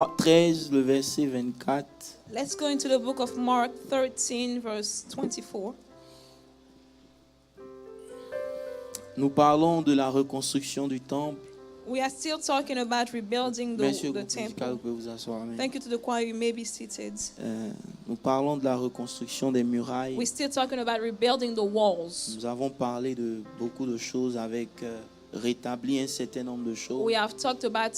13, le verset 24. Let's go into the book of Mark 13, verse 24. Nous parlons de la reconstruction du temple. We are still talking about rebuilding Merci au the groupe musical, vous temple. pouvez vous asseoir. Amen. Thank you to the choir. You may be seated. Nous parlons de la reconstruction des murailles. We're still talking about rebuilding the walls. Nous avons parlé de beaucoup de choses avec rétablir un certain nombre de choses. We have talked about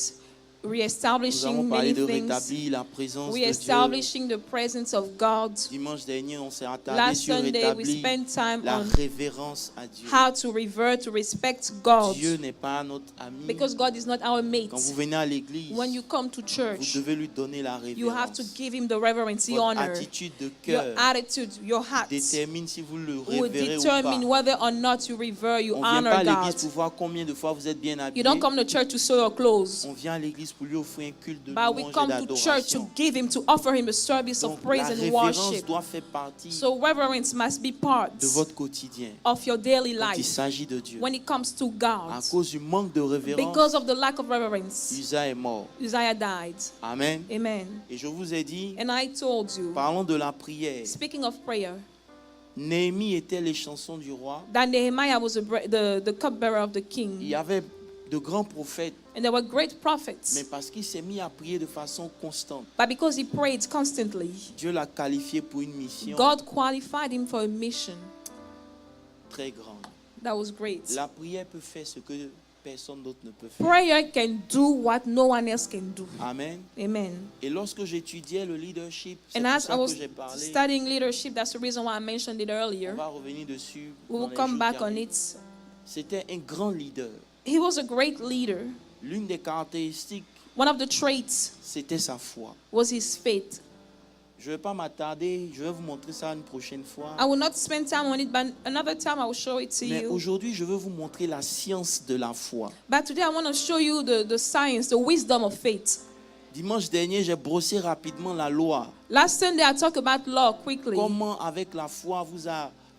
Nous avons reestablishing parlé many de things. rétablir la présence de Dieu. Reestablishing the presence of God. Dimanche dernier, on s'est attardé Last sur Sunday, we rétablir spent time la on révérence à Dieu. how to revere, to respect God. Dieu n'est pas notre ami. Because God is not our mate. Quand vous venez à l'église, When you come to vous church, devez lui donner la you have to révérence. give Him the reverence, the Votre honor. attitude de Your cœur attitude, your heart détermine si vous le will révérez ou determine pas. whether or not you revere, you On ne vient pas honor à l'église God. pour voir combien de fois vous êtes bien You habillé. don't come to church to sew your clothes, On vient à l'église pour lui offrir un culte de but we louange et come to church to d'adoration. give Him, to offer Him a service Donc of praise la and révérence worship. doit faire partie So reverence must be part de votre quotidien of your daily quand il life s'agit de Dieu. when it comes to À God. cause du manque de révérence, Because of the lack of reverence, Usa est mort. Uzziah died. Amen. Amen. Et je vous ai dit, And I told you, parlons de la prière. speaking of prayer, Néhémie était les chansons du roi. that Nehemiah was the cupbearer of the Il king. y avait de grands prophètes, And there were great mais prophets. parce qu'il s'est mis à prier de façon constante, But because he prayed constantly, Dieu l'a qualifié pour une mission God qualified him for a mission très grande. that was great. La prière peut faire ce que personne d'autre ne peut faire. Prayer can do what no one else can do. Amen. Amen. Et lorsque j'étudiais le leadership, c'est And pour as I ça que was j'ai parlé. studying leadership, that's the reason why I mentioned it On earlier. va revenir dessus. We dans will les come jours back qui on arrivent. it. C'était un grand leader. He was a great leader. L'une des caractéristiques, One of the traits c'était sa foi. was his faith. Je ne vais pas m'attarder, je vais vous montrer ça une prochaine fois. I will not spend time on it, but another time I will show it to Mais you. aujourd'hui, je veux vous montrer la science de la foi. But today I want to show you the science, the wisdom of faith. Dimanche dernier, j'ai brossé rapidement la loi. Last Sunday I talked about law quickly. Comment, avec la foi,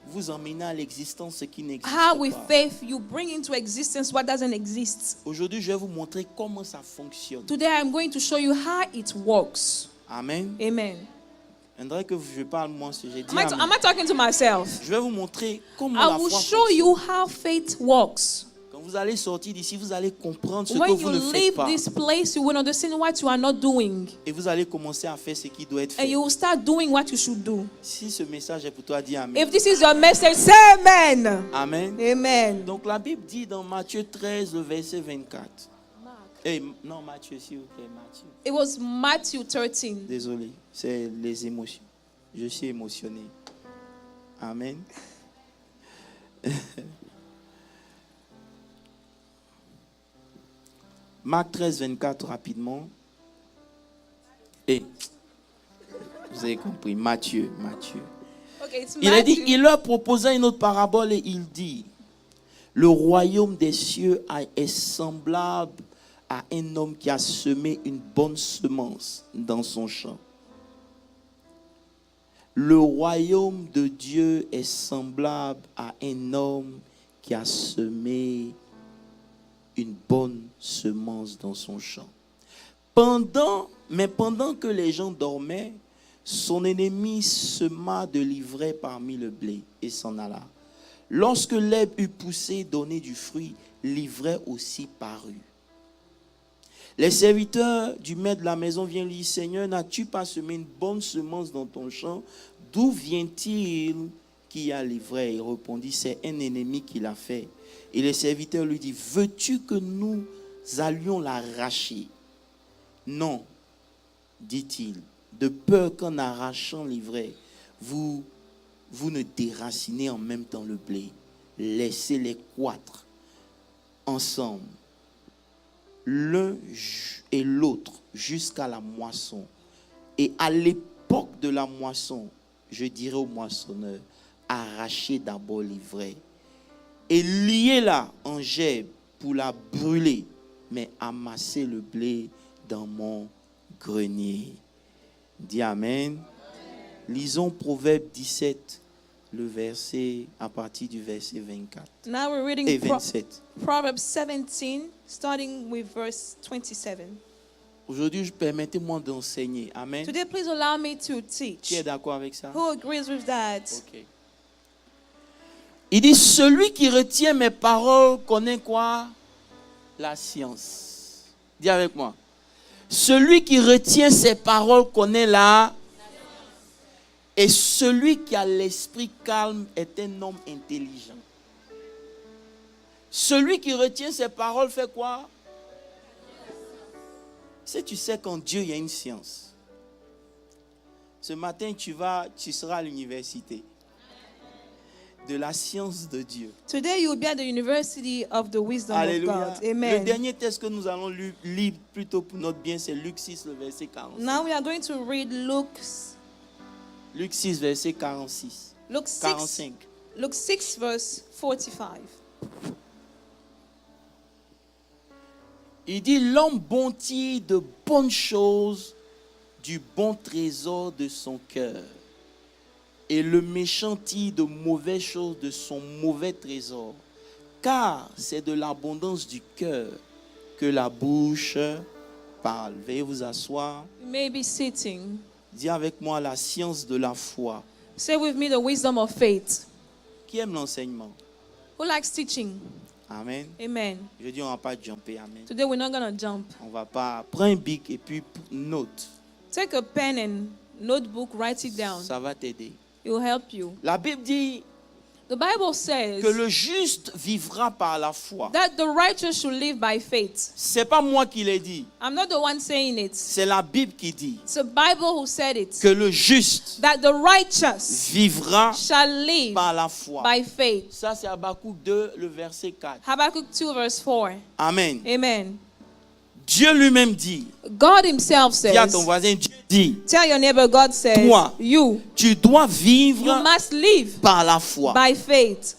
vous emmenez à l'existence ce qui n'existe How with pas. faith you bring into existence what doesn't exist. Aujourd'hui, je vais vous montrer comment ça fonctionne. Today I'm going to show you how it works. Amen. Amen. Je voudrais que je parle moi ce que j'ai dit. Am I talking to myself? Je vais vous montrer comment I la will foi show fonctionne. you how faith works. Quand vous allez sortir d'ici, vous allez comprendre ce que When vous you ne faites leave pas. this place, you will understand what you are not doing. Et vous allez commencer à faire ce qui doit être And fait. you will start doing what you should do. Si ce message est pour toi, dis Amen. If this is your message, say amen. Amen. Amen. Donc la Bible dit dans Matthieu 13, le verset 24. Non, Matthieu, s'il vous plaît, Matthieu. It was Matthew 13. Désolé, c'est les émotions. Je suis émotionné. Amen. Marc 13, 24, rapidement. Et vous avez compris, Matthieu. Okay, it's Il a dit, Matthew. il leur proposa une autre parabole et il dit, le royaume des cieux est semblable à un homme qui a semé une bonne semence dans son champ. Le royaume de Dieu est semblable à un homme qui a semé une bonne semence dans son champ. Pendant que les gens dormaient, son ennemi sema de l'ivraie parmi le blé et s'en alla. Lorsque l'herbe eut poussé, donné du fruit, l'ivraie aussi parut. Les serviteurs du maître de la maison viennent lui dire, Seigneur, n'as-tu pas semé une bonne semence dans ton champ? D'où vient-il qu'il y a l'ivraie? Il répondit, c'est un ennemi qui l'a fait. Et les serviteurs lui disent, veux-tu que nous allions l'arracher? Non, dit-il, de peur qu'en arrachant l'ivraie, vous ne déracinez en même temps le blé. Laissez-les croître ensemble, l'un et l'autre, jusqu'à la moisson. Et à l'époque de la moisson, je dirai au moissonneur, arrachez d'abord l'ivraie et liez-la en gerbes pour la brûler, mais amassez le blé dans mon grenier. Dis Amen. Lisons Proverbe 17, le verset, à partir du verset 24 Now we're et reading 27. Proverbs 17, starting with verse 27. Aujourd'hui, permettez-moi d'enseigner. Amen. Today, please allow me to Qui est teach. d'accord avec ça? Who agrees with that? Ok. Il dit, celui qui retient mes paroles connaît quoi? La science. Dis avec moi. Celui qui retient ses paroles connaît la... Et celui qui a l'esprit calme est un homme intelligent. Celui qui retient ses paroles fait quoi? Si tu sais qu'en Dieu, il y a une science. Ce matin, tu seras à l'université de la science de Dieu. Today, you will be at the University of the Wisdom Alléluia. of God. Le Amen. dernier texte que nous allons lire plutôt pour notre bien, c'est Luc 6, le verset 46. Now we are going to read Luke 6, verset 46. 45. Luke 6, verse 45. Il dit, l'homme bon tire de bonnes choses du bon trésor de son cœur. Et le méchant tire de mauvaises choses de son mauvais trésor. Car c'est de l'abondance du cœur que la bouche parle. Veuillez vous asseoir. You may be sitting. Dis avec moi la science de la foi. Say with me the wisdom of faith. Qui aime l'enseignement? Who likes teaching? Amen. Amen. Je dis, on ne va pas jumper. Amen. Today we're not going to jump. On va pas. Prends un bic et puis note. Take a pen and notebook, write it down. Ça va t'aider. It will help you. La Bible dit The Bible says que le juste vivra par la foi. that the righteous should live by faith. C'est pas moi qui l'ai dit. I'm not the one saying it. C'est la Bible qui dit It's the Bible who said it. que le juste That the righteous vivra shall live par la foi. by faith. Ça, c'est Habakkuk 2, le verset 4. Habakkuk 2 verse 4. Amen. Amen. Dieu lui-même dit, God himself dis à ton says, voisin, Dieu dit, tell your neighbor, God says, Toi. you tu dois vivre must live par la foi. by faith.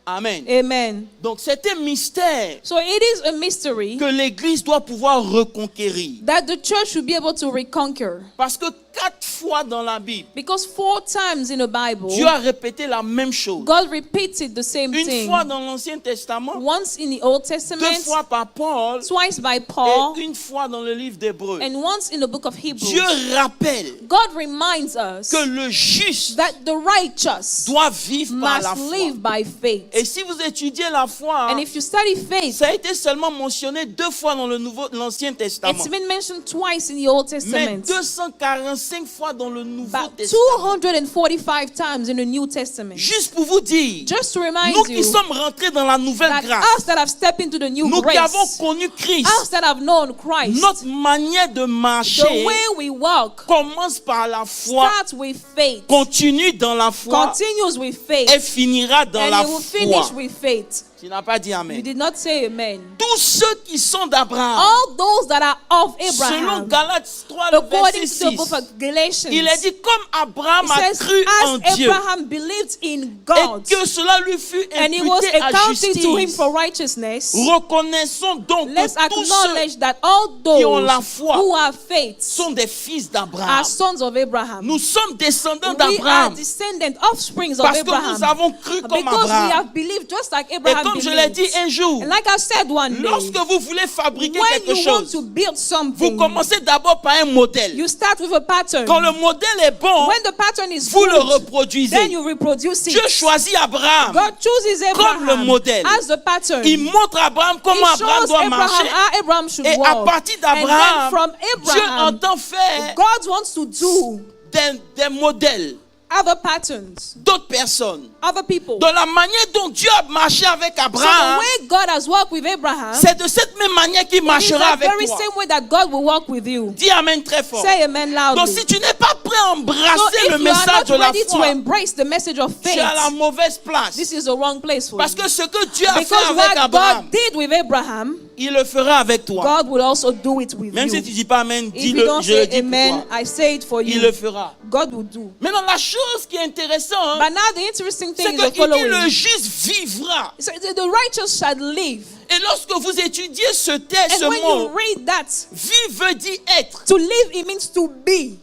Amen. Amen. Donc, c'est un mystère So it is a mystery que l'Église doit pouvoir reconquérir. that the church should be able to reconquer. Parce que 4 fois dans la Bible, Because 4 times in the Bible, Dieu a répété la même chose. God repeated the same Une thing. fois dans l'Ancien Testament, Once in the Old 2 Testament, fois par Paul twice by Paul, et une fois dans le livre d'Hébreux. and once in the book of Hebrews. Dieu rappelle God reminds us que le juste that the righteous doit vivre par la must foi. live by faith. Et si vous étudiez la foi, And if you study faith, ça a été seulement mentionné 2 fois dans l'Ancien Testament. it's been mentioned twice in the Old Mais Testament, 245 fois dans le Nouveau but Testament. 245 times in the New Testament. Juste pour vous dire, Just to remind nous qui you sommes rentrés dans la nouvelle that grâce, us that have stepped into the new nous qui avons grace, connu Christ, us that have known Christ, notre manière de the marcher way we walk commence par la foi, starts with faith, continue dans la foi continues with et faith, finira dans and la you will finish foi. with faith. Tu n'as pas dit You Amen. did not say amen. Tous ceux qui sont d'Abraham, All those that are of selon Abraham, Galates 3, le according verset to the book 6, of Galatians, il est dit comme Abraham it a says, cru en as Dieu Abraham believed in God, et que cela lui fut and he was imputé à accounted to him justice. for righteousness, Reconnaissons donc let's que tous ceux acknowledge that all qui ont la those foi who have faith sont des fils are d'Abraham. sons of Abraham. Nous sommes descendants We are d'Abraham descendants, offsprings of parce que nous Abraham, avons cru comme because we Abraham. have believed just like Et Abraham comme je l'ai dit believed. un jour, And like I said one day, lorsque vous voulez fabriquer when quelque you want chose, to build vous something, commencez d'abord par un modèle. you start with a pattern. Quand le modèle est bon, When the pattern is vous le good, reproduisez. then you reproduce Dieu it. choisit Abraham. God chooses Comme le Abraham modèle. as the pattern. Il montre à Abraham He comment Abraham shows doit Abraham marcher. how Abraham should Et à walk. partir And then d'Abraham, from Dieu Abraham, entend faire God wants to do des modèles other patterns, d'autres personnes. other people. Dans la manière dont Dieu a marché avec So the Abraham, way God has walked with Abraham, c'est de cette même manière qu'il it is marchera the avec very toi. same way that God will walk with you. Dis Amen très fort. Say amen Donc loudly. si tu n'es pas prêt à So embrasser if le you are message de not la ready to foi, embrace the message of tu es à la faith, mauvaise place. this is the wrong place for Parce you. que ce que Dieu a fait Because avec what Abraham, God did with Abraham, il le fera avec toi. God will also do it with Même si you. tu dis pas Amen, If you dis-le, don't je le say dis pour amen, toi. I say it for Il le you. fera. God will do. Maintenant, la chose qui est intéressante, But now the interesting c'est thing is the qu'il dit le following. juste vivra. So the righteous shall live. Et lorsque vous étudiez ce texte, And ce when mot, you read that, vivre veut dire être. to live, it means to be.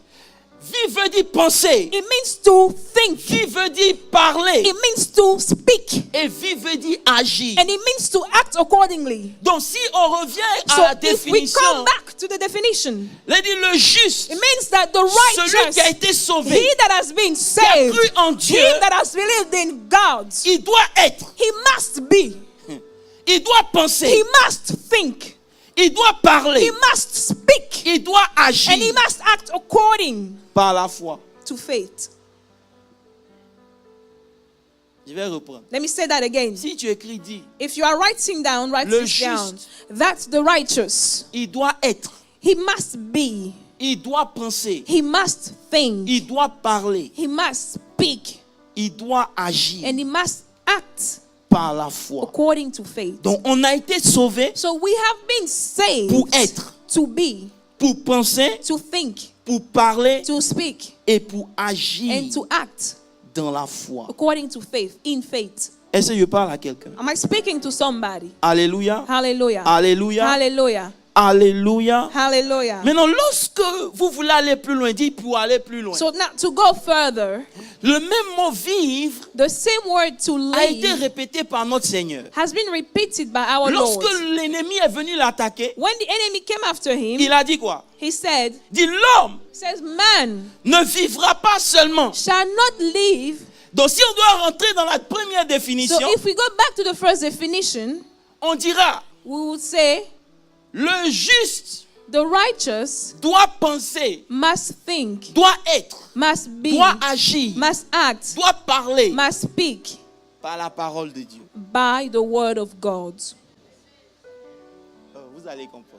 Vie veut dire penser. It means to think. Vie veut dire parler. It means to speak. Et vie veut dire agir. And it means to act accordingly. Donc si on revient à So la if we définition, come back to the definition, il dit le juste, it means that the celui qui a righteous, été sauvé, he that has been qui a saved, cru en Dieu, he that has believed in God, il doit être, he must be, il doit he penser, must think, il doit parler, he must speak, il doit and he agir must act according par la foi. to faith. Je vais reprendre. Let me say that again. Si tu écris, dis, If you are writing down, write Le this down. juste. That's the righteous. il doit être, He must be. il doit penser, He must think. il doit parler, He must speak. il doit agir And he must act par la foi. according to faith. Donc on a été sauvé So we have been saved pour être, to be, pour penser, to think, pour parler to speak, et pour agir and to act dans la foi. according to faith, in faith. Est-ce que je parle à quelqu'un? Am I speaking to somebody? Alléluia. Hallelujah. Alléluia. Hallelujah. Alléluia. Hallelujah. Maintenant, lorsque vous voulez aller plus loin, dis pour aller plus loin. So now to go further, Le même mot vivre the same word to a été live répété par notre Seigneur. has been repeated by our Lorsque Lord. l'ennemi est venu l'attaquer, When the enemy came after him, il a dit quoi? he said, Dit l'homme says, man ne vivra pas seulement. shall not live. Donc si on doit rentrer dans la première So définition, if we go back to the first definition, on dira we would say le juste the righteous doit penser, must think, doit être, must be, doit agir, must act, doit parler must speak par la parole de Dieu. by the word of God. Oh, vous allez comprendre.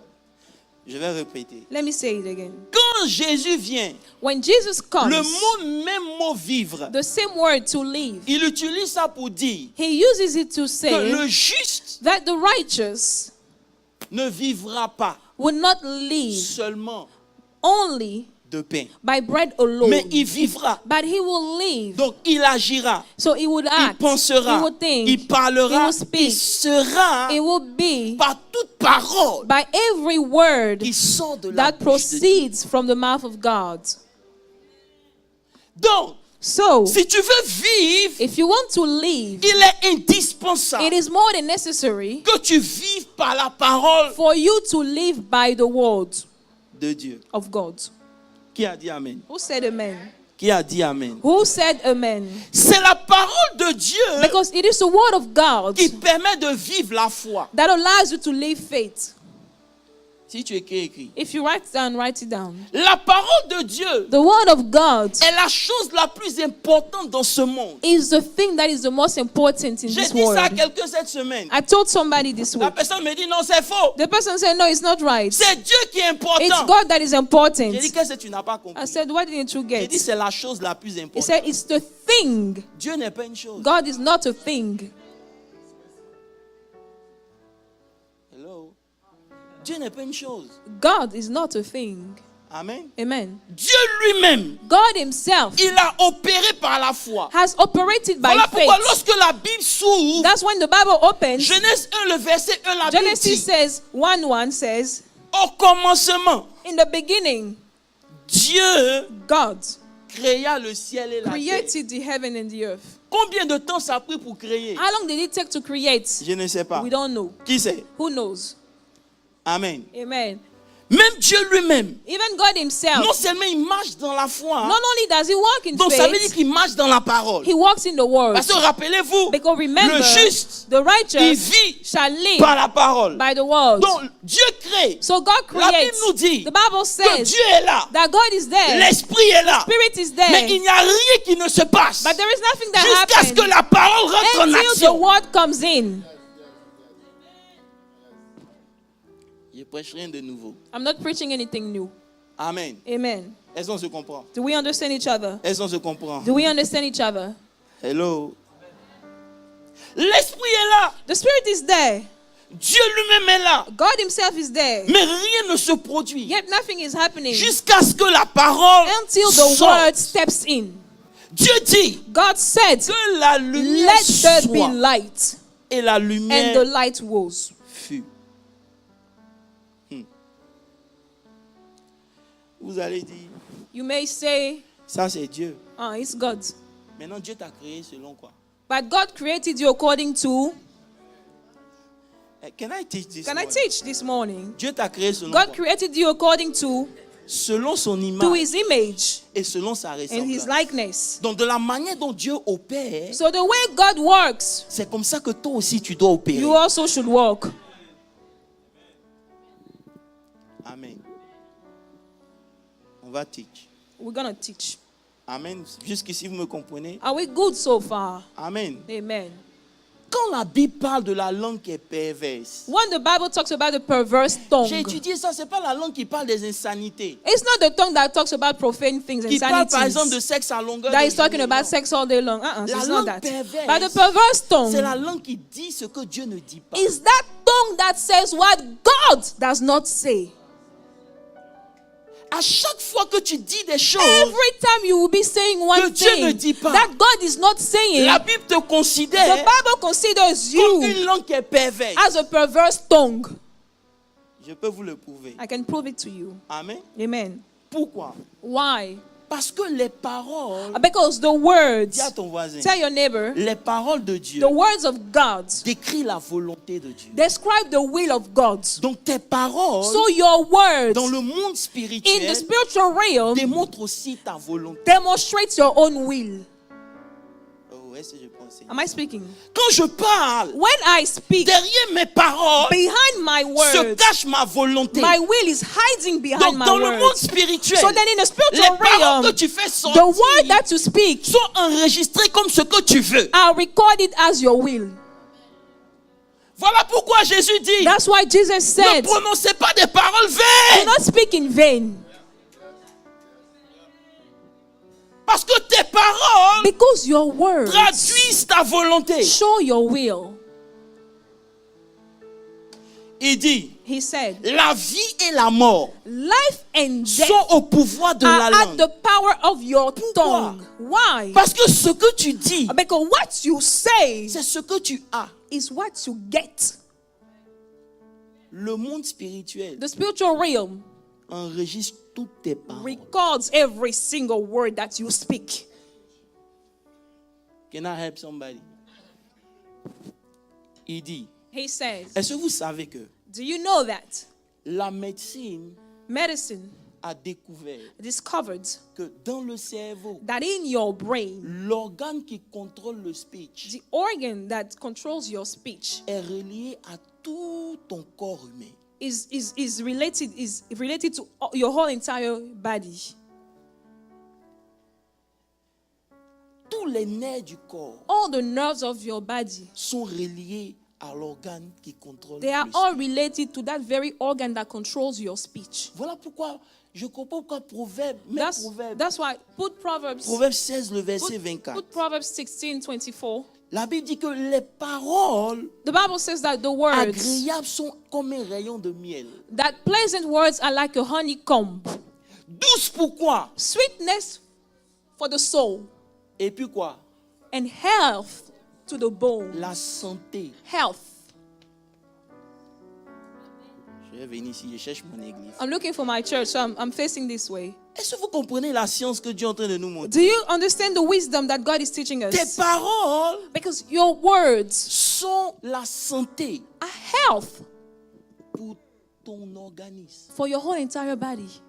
Je vais répéter. Let me say it again. Quand Jésus vient, When Jesus comes, même mot vivre, the same word to live, il utilise ça pour dire he uses it to que say le juste that the righteous ne vivra pas will not live seulement only de pain, by bread alone, mais il vivra. but he will live. Donc il agira, So he would il act, pensera, he will think, il parlera, he will speak, il sera it will be par toute parole by every word qui sort de la that bouche de Dieu. proceeds from the mouth of God. Donc, So, si tu veux vivre, if you want to live, il est indispensable it is more than necessary que tu vives par la parole for you to live by the word de Dieu. of God. Qui a dit Amen? Who said amen? Qui a dit Amen? Who said amen? C'est la parole de Dieu Because it is the word of God qui permet de vivre la foi. that allows you to live faith. Si tu écris. If you write it down. La parole de Dieu The word of God est la chose la plus importante dans ce monde. is the thing that is the most important in J'ai this dit ça à world. quelqu'un cette semaine. I told somebody this La week. personne me dit non, c'est faux. The person said, no, it's not right. C'est Dieu qui est It's important. God that is important. J'ai dit qu'est-ce que tu n'as pas I compris. said, what didn't you J'ai get? dit c'est la chose la plus He importante. said, it's the thing. Dieu n'est pas une chose. God is not a thing. Hello. Dieu n'est pas une chose. God is not a thing. Amen. Amen. Dieu lui-même, God himself il a opéré par la foi. has operated by Voilà pourquoi faith. lorsque la Bible s'ouvre, That's when the Bible opens. Genèse 1, le verset 1, la Bible Genesis dit, says, 1:1 says, au commencement, in the beginning, Dieu God créa le ciel et la terre. created the heaven and the earth. Combien de temps ça a pris pour créer? How long did it take to create? Je ne sais pas. We don't know. Qui sait? Who knows? Amen. Amen. Même Dieu lui-même, Even God himself, non seulement il marche dans la foi, not only does he walk in donc ça veut dire faith, qu'il marche dans la parole. he walks in the word. Parce que rappelez-vous, Because remember, le juste, the il righteous vit shall live par la parole. by the word. Donc Dieu crée. So God La Bible creates. nous dit The Bible que says Dieu est là. that God is there. L'esprit est là. Spirit is Mais there. il n'y a rien qui ne se passe But there is nothing that jusqu'à ce happens que la parole rentre en until the action. word comes in. Je prêche rien de nouveau. I'm not preaching anything new. Amen. Amen. Est-ce qu'on se comprend? Do we understand each other? Est-ce qu'on se comprend? Do we understand each other? Hello. L'esprit est là. The Spirit is there. Dieu lui-même est là. God himself is there. Mais rien ne se produit Yet nothing is happening jusqu'à ce que la parole until the sorte. word steps in. Dieu dit God said, que la lumière let there be soit. light. Et la And the lumière light was. fut. Vous allez dire, You may say, ça c'est Dieu. it's God. Maintenant, Dieu t'a créé selon quoi? But God created you according to... Can I teach this Can I morning? teach this morning? Dieu t'a créé selon God quoi? created you according to Selon son to image his image et selon sa and his ressemblance. likeness. Donc, de la manière dont Dieu opère, So the way God works, c'est comme ça que toi aussi tu dois opérer. you also should walk. Amen. On va teach. We're going to teach. Amen. Jusqu'ici, vous me comprenez? Are we good so far? Amen. Amen. Quand la Bible parle de la langue qui est perverse, When the Bible talks about the perverse tongue, j'ai étudié ça, c'est pas la langue qui parle des insanités. it's not the tongue that talks about profane things and Qui parle par exemple de sanities. sexe à longueur That de is talking journée, about non. sex all day long. La It's langue not that. perverse, But the perverse c'est la tongue langue qui dit ce que Dieu ne dit pas. is that tongue that says what God does not say. À chaque fois que tu dis des choses, Every time you will be saying que one Dieu ne thing dit pas, that God is not saying, la Bible te the considère Bible considers comme you une langue qui est perverse. as a perverse tongue. Je peux vous le prouver. I can prove it to you. Amen. Amen. Pourquoi? Why? Parce que les paroles, Because the words, dis à ton voisin, tell your neighbor, les paroles de Dieu the words of God décrivent la volonté de Dieu. describe the will of God. Donc tes paroles So your words dans le monde in the spirituel spiritual realm démontrent aussi ta volonté. demonstrate your own will. Oh, est-ce que je pensais? Am I speaking? Quand je parle, When I speak, derrière mes paroles behind my se words, cache ma volonté. my will is hiding behind Donc my dans le monde words. spirituel, So then in the les spiritual paroles realm, que tu fais the word sortir that you speak sont enregistrées comme ce que tu veux. are recorded as your will. Voilà pourquoi Jésus dit, That's why Jesus ne said, prononcez pas des paroles do vaines. not speak in vain. Parce que tes paroles Because your words traduisent ta volonté. show your will. Il dit, He said, la vie et la mort life and death sont au pouvoir de la are at langue. the power of your Pourquoi? tongue. Why? Parce que ce que tu dis, Because what you say c'est ce que tu as. is what you get. Le monde spirituel The spiritual realm enregistre toutes tes paroles. records every single word that you speak. Can I help somebody? Il dit, He says, est-ce que vous savez que do you know that la médecine medicine a découvert discovered que dans le cerveau, that in your brain, l'organe qui contrôle le speech the organ that controls your speech est relié à tout ton corps humain. is related to your whole entire body. Tous les nerfs du corps All the nerves of your body, sont reliés à l'organe qui contrôle they are le all speech. related to that very organ that controls your speech. Voilà pourquoi je comprends pourquoi Proverbe, même Proverbe, That's why put Proverbs 16, le verset 24. put Proverbs 16:24. La Bible dit que les paroles The Bible says that the words, agréables sont comme un rayon de miel. that pleasant words are like a honeycomb. Douce pourquoi? Sweetness for the soul Et puis quoi? and health to the bone. La santé. Health. Je vais venir ici, je cherche mon église. I'm looking for my church, so I'm facing this way. Est-ce que vous comprenez la science que Dieu est en train de nous montrer? Do you understand the wisdom that God is teaching Tes us? paroles Because your words sont la santé are health pour ton organisme. for your whole entire body.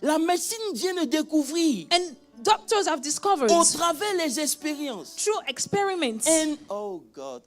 La médecine vient de découvrir And doctors have discovered au travers les expériences. through experiments, And, oh God,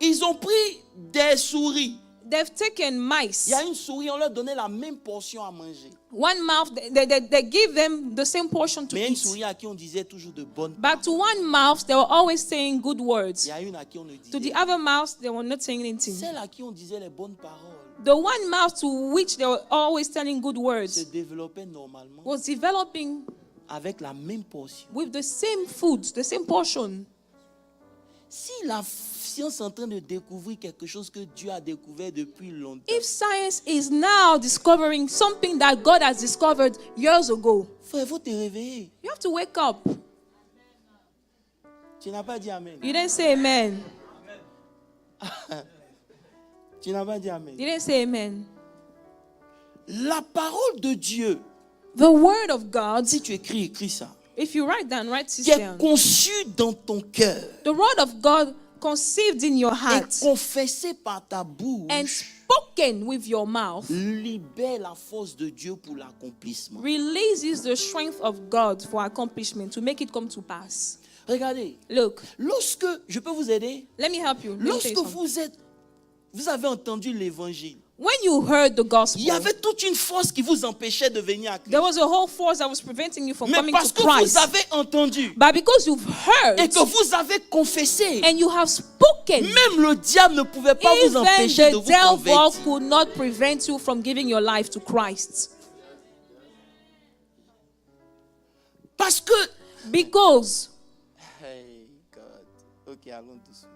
ils ont pris des souris. they've taken mice. Il y a une souris, on leur donnait la même portion à manger. One mouth, they give them the same portion to Mais il y a une eat. souris à qui on disait toujours de bonnes But to one mouth, they were always saying good Il words. y a une à qui on ne To the disait. other mouth, they were not saying anything. Celle à qui on disait les bonnes paroles The one mouth to which they were always telling good se words développait normalement was developing avec la même portion. with the same food, the same portion. Si la science est en train de découvrir quelque chose que Dieu a découvert depuis longtemps, If science is now discovering something that God has discovered years ago, frère, il faut te réveiller. you have to wake up. Tu n'as pas dit Amen. You didn't say amen. Tu n'as pas dit Amen. You didn't say amen. La parole de Dieu The word of God, Si tu écris ça. if you write this Qui est down. conçu dans ton cœur. The word of God conceived in your Et heart confessé par ta and bouche. spoken with your mouth Libère la force de Dieu pour l'accomplissement. releases the strength of God for accomplishment, to make it come to pass. Regardez. Look, Lorsque, je peux vous aider? let me help you. Let me tell Lorsque you something. vous avez entendu l'évangile, When you heard the il gospel, y avait toute une force qui vous empêchait de venir à Christ. there was a whole force that was preventing you from Mais coming parce to que vous Christ. avez entendu But because you've heard et que vous avez confessé, and you have spoken, même le diable ne pouvait pas vous even empêcher de the vous devil convertir. could not prevent you from giving your life to Christ. Parce que... Because, Hey God. Ok, allons doucement.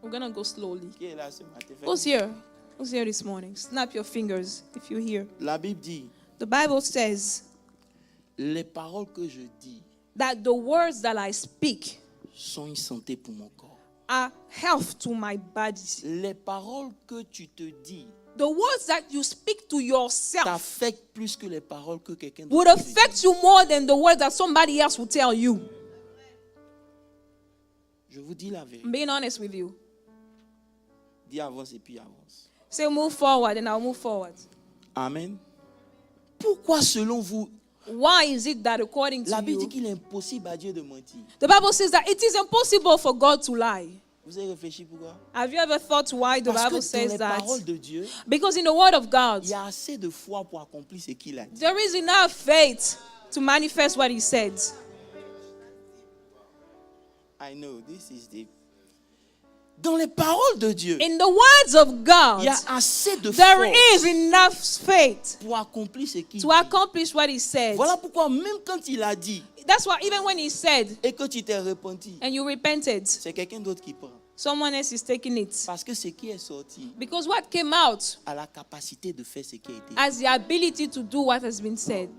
we're going to go slowly. Qui est là ce matin? Who's here? Who's here this morning? Snap your fingers if you're here. La Bible dit, The Bible says les paroles que je dis that the words that I speak sont une santé pour mon corps. are health to my body. Les paroles que tu te dis The words that you speak to yourself t'affectent plus que les paroles que quelqu'un would d'autre te dit. affect you more than the words that somebody else will tell you. Je vous dis la vérité. I'm being honest with you. Dis avance et puis avance. Say move forward and I'll move forward. Amen. Pourquoi selon vous, Why is it that according la to Bible dit you, qu'il est impossible à Dieu de mentir? the Bible says that it is impossible for God to lie? Vous avez réfléchi pourquoi? Have you ever thought why the Parce Bible que dans says les that? paroles de Dieu, Because in the word of God, il y a assez de foi pour accomplir ce qu'il a dit. there is enough faith to manifest what he said. I know, this is deep. Dans les paroles de Dieu, In the words of il God, y a assez de there is force enough faith pour accomplir ce qu'il to dit. accomplish what he said. Voilà pourquoi même quand il a dit That's why even when he said et que tu t'es repenti, and you repented, c'est quelqu'un d'autre qui prend. someone else is taking it. Parce que ce qui est sorti Because what came out a la capacité de faire ce qui a été dit. has the ability to do what has been said.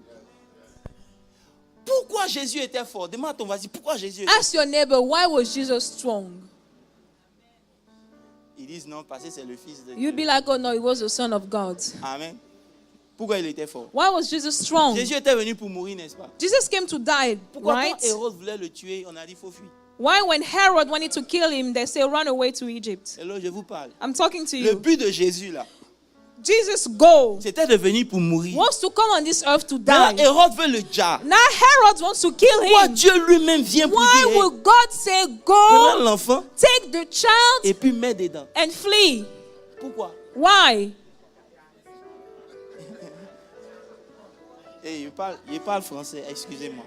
Pourquoi Jésus était fort? Demande à ton voisin, pourquoi Jésus était fort? Ask your neighbor, why was Jesus strong? Ils disent non, parce que c'est le Fils de You'd Dieu. be like, oh no, he was the son of God. Amen. Pourquoi il était fort? Why was Jesus strong? Jésus était venu pour mourir, n'est-ce pas? Jesus came to die, Pourquoi right? quand Hérode voulait le tuer, on a dit faut fuir? Why when Herod wanted to kill him, they say run away to Egypt? Et là, je vous parle. I'm talking to Le you. but de Jésus, là, Jesus' goal c'était de venir pour mourir. was to come on this earth to Maintenant, die. Hérode veut le diable. Now Herod wants to kill Pourquoi him. Dieu lui-même vient pour Why dire, would God say, prends go, l'enfant take the child et puis mets dedans? and flee? Pourquoi? Why? Et il parle français, excusez-moi.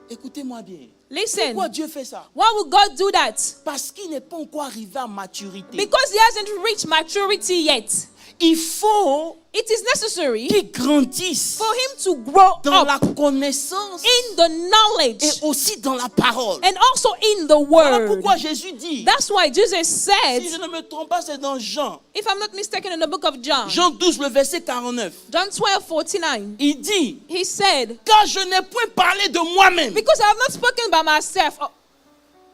Écoutez-moi bien. Listen, Pourquoi Dieu fait ça? why would God do that? Parce qu'il n'est pas encore arrivé à maturité. Because he hasn't reached maturity yet. Il faut It is necessary qu'il grandisse for him to grow dans up la connaissance in the et knowledge aussi dans la parole. and also in the Voilà word. pourquoi Jésus dit, That's why Jesus si said, je ne me trompe pas, c'est dans Jean. if I'm not mistaken, in the book of John, Jean 12, le verset 49. John 12:49, Il dit, he said, car je n'ai point parlé de moi-même, because I have not spoken by myself,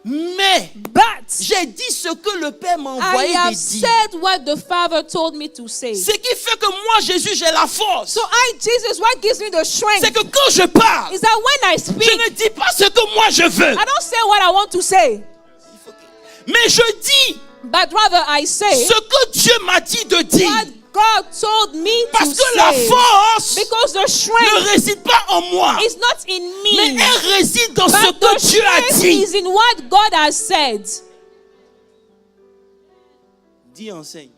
mais but j'ai dit ce que le Père m'a I envoyé have de dire. said what the Father told me to say. Ce qui fait que moi, Jésus, j'ai la force. So Jesus, what gives me the C'est strength que quand je parle, is that when I je speak, ne dis pas ce que moi je veux. I don't say what I want to say, Mais je dis but rather I say ce que Dieu m'a dit de dire. what God told me Parce to que la say. force Because the ne strength réside pas en moi, is not in mais me, elle réside dans ce but que the Dieu a strength dit. is in what God has said. Dis, enseigne.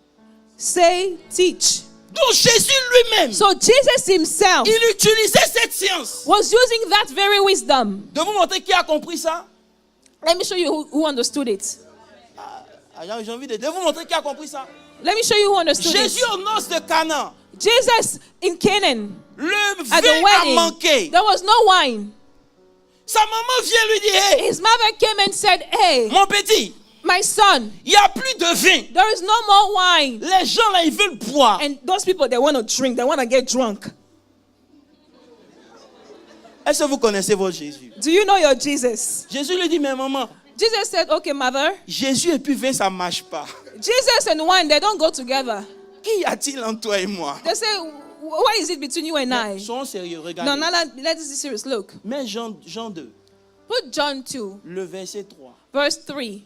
Say, teach. Donc Jésus lui-même, So Jesus himself il utilisait cette science. was using that very wisdom. De vous montrer qui a compris ça? Let me show you who understood it. J'ai envie de vous montrer qui a compris ça. Let me show you who understood Jésus it. aux noces de Cana, Jesus in Canaan, le at the vin a wedding, manqué. there was no wine. Sa maman vient lui dire, hey, His mother came and said, hey, mon petit, my son, il n'y a plus de vin. there is no more wine. Les gens là, ils veulent boire. And those people, they want to drink. They want to get drunk. Est-ce que vous connaissez votre Jésus? Do you know your Jesus? Jésus lui dit, mais maman, Jesus said, okay, mother, Jésus et puis vin, ça ne marche pas. Jesus and wine, they don't go together. Qu'y a-t-il entre toi et moi? They say, What is it between you and I? Soyons sérieux, No, regardez. no, let's be serious. Look. Mais Jean 2, Put John 2, le verset 3. verse 3.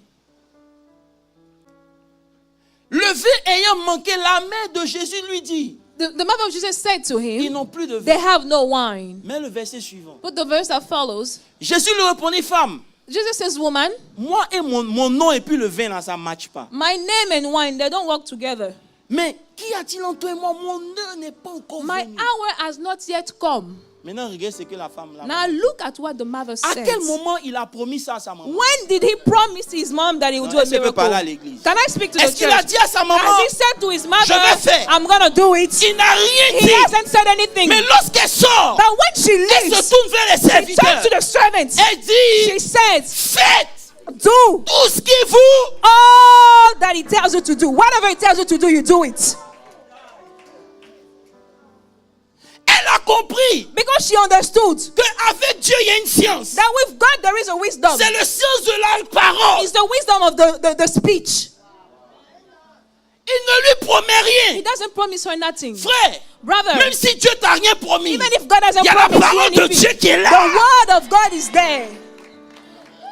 Le vin ayant manqué, la mère de Jésus lui dit, The mother of Jesus said to ils him, n'ont plus de they vin. have no wine. Mais le verset suivant. Put the verse that follows. Jésus lui répondit, femme, Jesus says, woman, moi et mon nom et puis le vin là, ça ne matche pas. my name and wine, they don't work together. Mais qu'y a-t-il entre toi et moi? Mon heure n'est pas encore My venue. hour has not yet come. Maintenant, regarde ce que la femme là. Now look at what the mother À quel says. moment il a promis ça à sa maman? When did he promise his mom that he would do a Est-ce qu'il peut miracle? parler à l'église? Can I speak to the Est-ce qu'il a church? dit à sa maman? Has he said to his mother, Je vais faire. I'm going to do it? Il n'a rien He dit. hasn't said anything. Mais lorsqu'elle sort, But when she elle leaves, se tourne vers les she serviteurs. turns to the servants. Elle dit, She says, faites do tout ce qu'il vous. all that he tells you to do. Whatever he tells you to do, you do it. Elle a compris Because she understood qu'avec Dieu, il y a une science. that with God there is a wisdom. C'est le science de la parole. It's the wisdom of the speech. Il ne lui promet He rien. doesn't promise her nothing. Frère, Brother, même si Dieu t'a rien promis, even if God il hasn't y a la promised you parole de anything, Dieu qui est the là. word of God is there.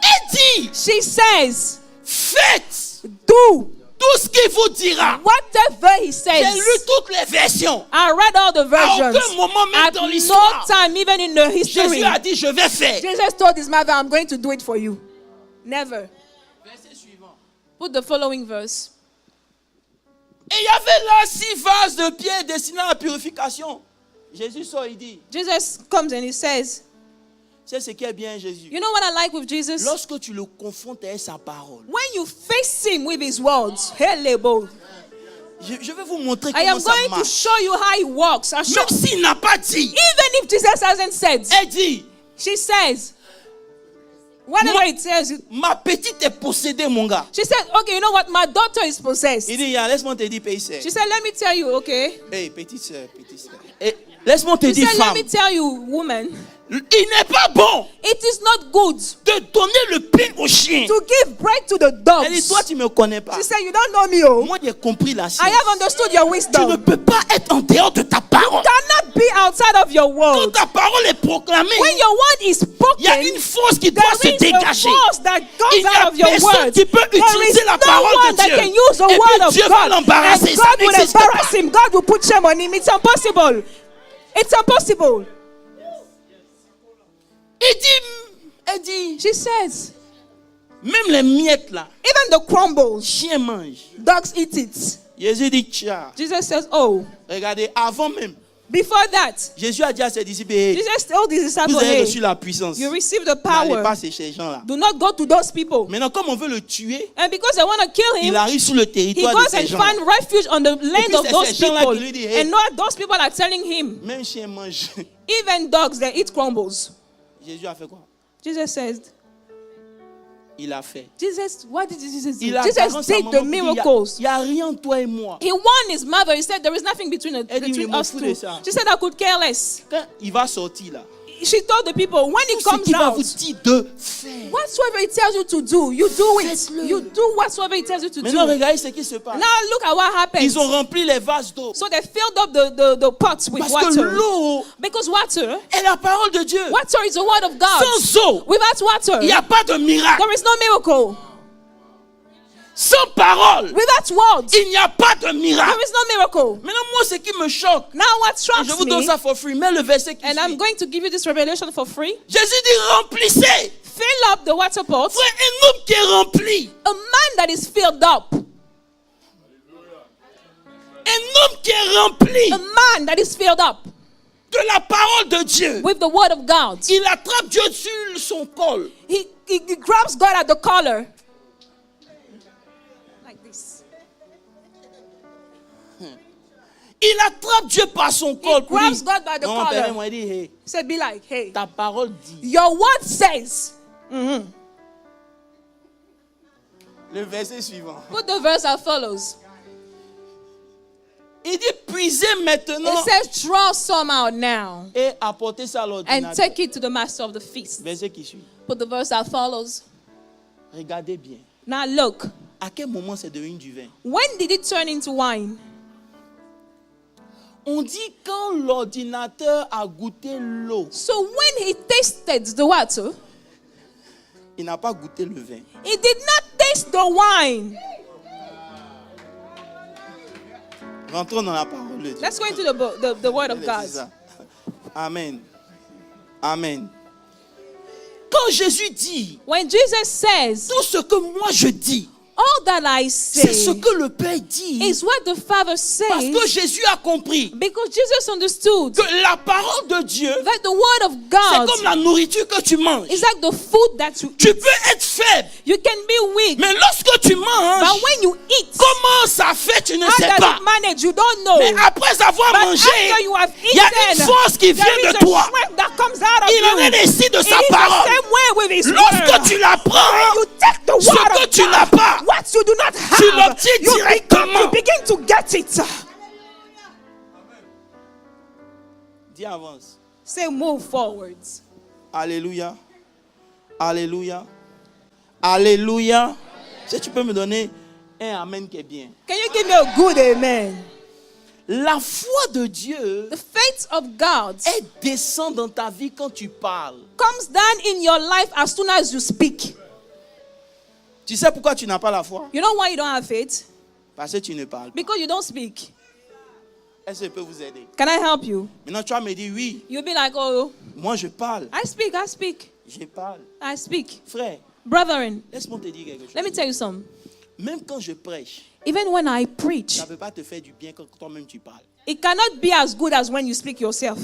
Elle dit, She says, faites do tout ce qu'il vous dira. whatever he J'ai says. lu toutes les versions. I read all the À versions. aucun moment, même At dans no l'histoire, time, even in the history, Jésus a dit, je vais faire. Jesus told his mother, I'm going to do it for you. Never. Verset suivant. Put the following verse. Et il y avait là 6 vases de pierre destinés à la purification. Jésus sort, il dit, Jesus comes and he says, c'est ce qui est bien Jésus. you know what I like with Jesus? Lorsque tu le confrontes avec sa parole, When you face him with his words, hello, je vais vous montrer I comment am ça going to marche. show you how he works. I'll show, Même s'il n'a pas dit, even if Jesus hasn't said, elle dit, she says, whatever it tells you. ma petite est possédée, mon gars. She said, okay, you know what? My daughter is possessed. Il dit, laisse-moi te dire, petite sœur. She said, let me tell you, okay? Hey, petite sœur, petite sœur. Eh, laisse-moi te She dire, said, let femme. me tell you, woman, Il n'est pas bon it is not good de donner le pain au chien. to give bread to the Elle dit, dogs. toi, tu ne me connais pas. She said, you don't know me, oh. Moi, j'ai compris la I science. have understood your Tu ne wisdom. peux pas être en dehors de ta parole. Cannot be outside of your Quand word. ta parole est proclamée, When your word is il y a spoken, une force qui doit se there is a dégager. force that Il comes n'y a out of your personne word. qui peut There utiliser is la no parole one de that Dieu. can use the Et word puis of Dieu va God. l'embarrasser. And Ça God will n'existe embarrass pas. him. God will put shame on him. It's impossible. It's impossible. Elle dit, She says, même les miettes là, even the crumbles, chien mange. dogs eat it. Jésus dit, tiens, Jesus says, oh, regardez, avant même, before that, Jésus a dit à ses disciples, hey, Jesus told his disciples, vous avez hey, reçu la puissance. you receive the N'allez power. pas chez ces gens-là. Do not go to those people. Maintenant, comme on veut le tuer, And because they want to kill il him, arrive sur le he territoire de goes ces and gens. find refuge on the land puis of c'est those ces gens-là people. qui lui disent, hey. And not those people are telling him, Même chien mange. even dogs, they eat crumbles. Jésus a fait quoi? Jesus says, Il a fait. Jesus, what did Jesus do? Il a Jesus garanti sa did maman the pour dire, miracles. il y a rien entre toi et moi. He warned his mother. He said, there is nothing between Elle dit, between mais m'en us fous two. de ça. She said, I could care less. Quand il va sortir là, She told the people, when tout he ce comes qu'il va vous out, dire de faire. whatsoever he tells you to do, you do it. Faites-le. You do whatsoever he tells you to Maintenant, do. regardez ce qui se passe. Now look at what happens. Ils ont rempli les vases d'eau. So they filled up the pots with Parce que water. l'eau Because water est la parole de Dieu. is the word of God. Sans eau, Without water, il n'y a pas de miracle. there is no miracle. Sans parole, Without words, il n'y a pas de miracle. there is no miracle. Maintenant, moi, ce qui me choque, Now what je shocks vous donne me, ça for free, mais le verset qui and I'm suit. going to give you this revelation for free. Jésus dit, remplissez. Fill up the water pots. Frère, un homme qui est rempli, A man that is filled up. un homme qui est rempli A man that is filled up de la parole de Dieu, with the word of God. il attrape Dieu sur son col. He grabs God at the collar. Like this. Il attrape Dieu par son col. pour grabs dire, God by the non, collar. permets-moi, il dit, hey, He said, be like, hey, ta parole dit. your word says. Le verset suivant. Put the verse that follows. Il dit, puisez maintenant It says, draw some out now et apportez ça à and l'ordinateur. take it to the master of the feast. Verset qui suit. Put the verse that follows. Regardez bien. Now look, À quel moment c'est devenu du vin? when did it turn into wine? On dit quand l'ordinateur a goûté l'eau, So when he tasted the water, il n'a pas goûté le vin. he did not taste the wine. Rentrons dans la parole de Dieu. Let's go into the word of C'est God. ça. Amen. Amen. Quand Jésus dit, When Jesus says, tout ce que moi je dis, all that I c'est ce say que le Père dit. is what the Father Parce says, que Jésus a compris because Jesus understood que la parole de Dieu, that the word of c'est God comme la nourriture que tu manges. is like the food that you Tu eat. peux être faible, You can be weak, mais lorsque tu but manges, when you eat, comment ça fait, tu ne how sais does pas. it manage? You don't know. Mais après avoir But mangé, after you have il y a une eaten, force qui vient there is de a toi. strength that comes out of Il en you. est ainsi de It sa is the parole. same way with His Lorsque word. tu la prends, You take the ce word que of tu n'as God, pas, what you do not tu have, l'obtiens directement. you begin to get it. Dis avance. Say move forwards. Alléluia. Alléluia. Alléluia. Si tu peux me donner un amen qui est bien. Can you give me a good amen? La foi de Dieu, The faith of God elle descend dans ta vie quand tu parles. comes down in your life as soon as you speak. Tu sais pourquoi tu n'as pas la foi? You know why you don't have faith? Parce que tu ne parles pas. Because you don't speak. Est-ce que je peux vous aider? Can I help you? Maintenant, tu vas me dire oui. You'll be like, oh, Moi, je parle. I speak. Je parle. I speak. Frère, Brethren, laisse-moi te dire quelque chose. let me tell you something. Même quand je prêche, Even when I preach, ça ne peut pas te faire du bien quand toi-même tu parles. it cannot be as good as when you speak yourself.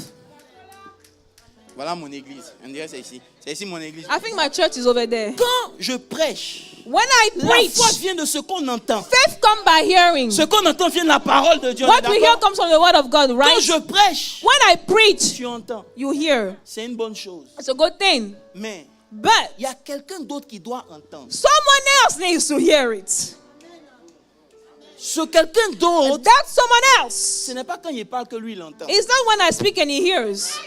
Voilà mon église. On dirait c'est ici. C'est ici mon église. I think my church is over there. Quand je prêche, When I la preach, foi vient de ce qu'on entend. faith comes by hearing. Ce qu'on entend vient de la parole de Dieu. on What est we hear d'accord? comes from the word of God, Quand right? je prêche, When I preach, tu entends. you hear. C'est une bonne chose. It's a good thing. Mais But il y a quelqu'un d'autre qui doit entendre. someone else needs to hear it. Ce quelqu'un d'autre, That someone else. ce n'est pas quand il parle que lui il entend. It's not when I speak and he hears.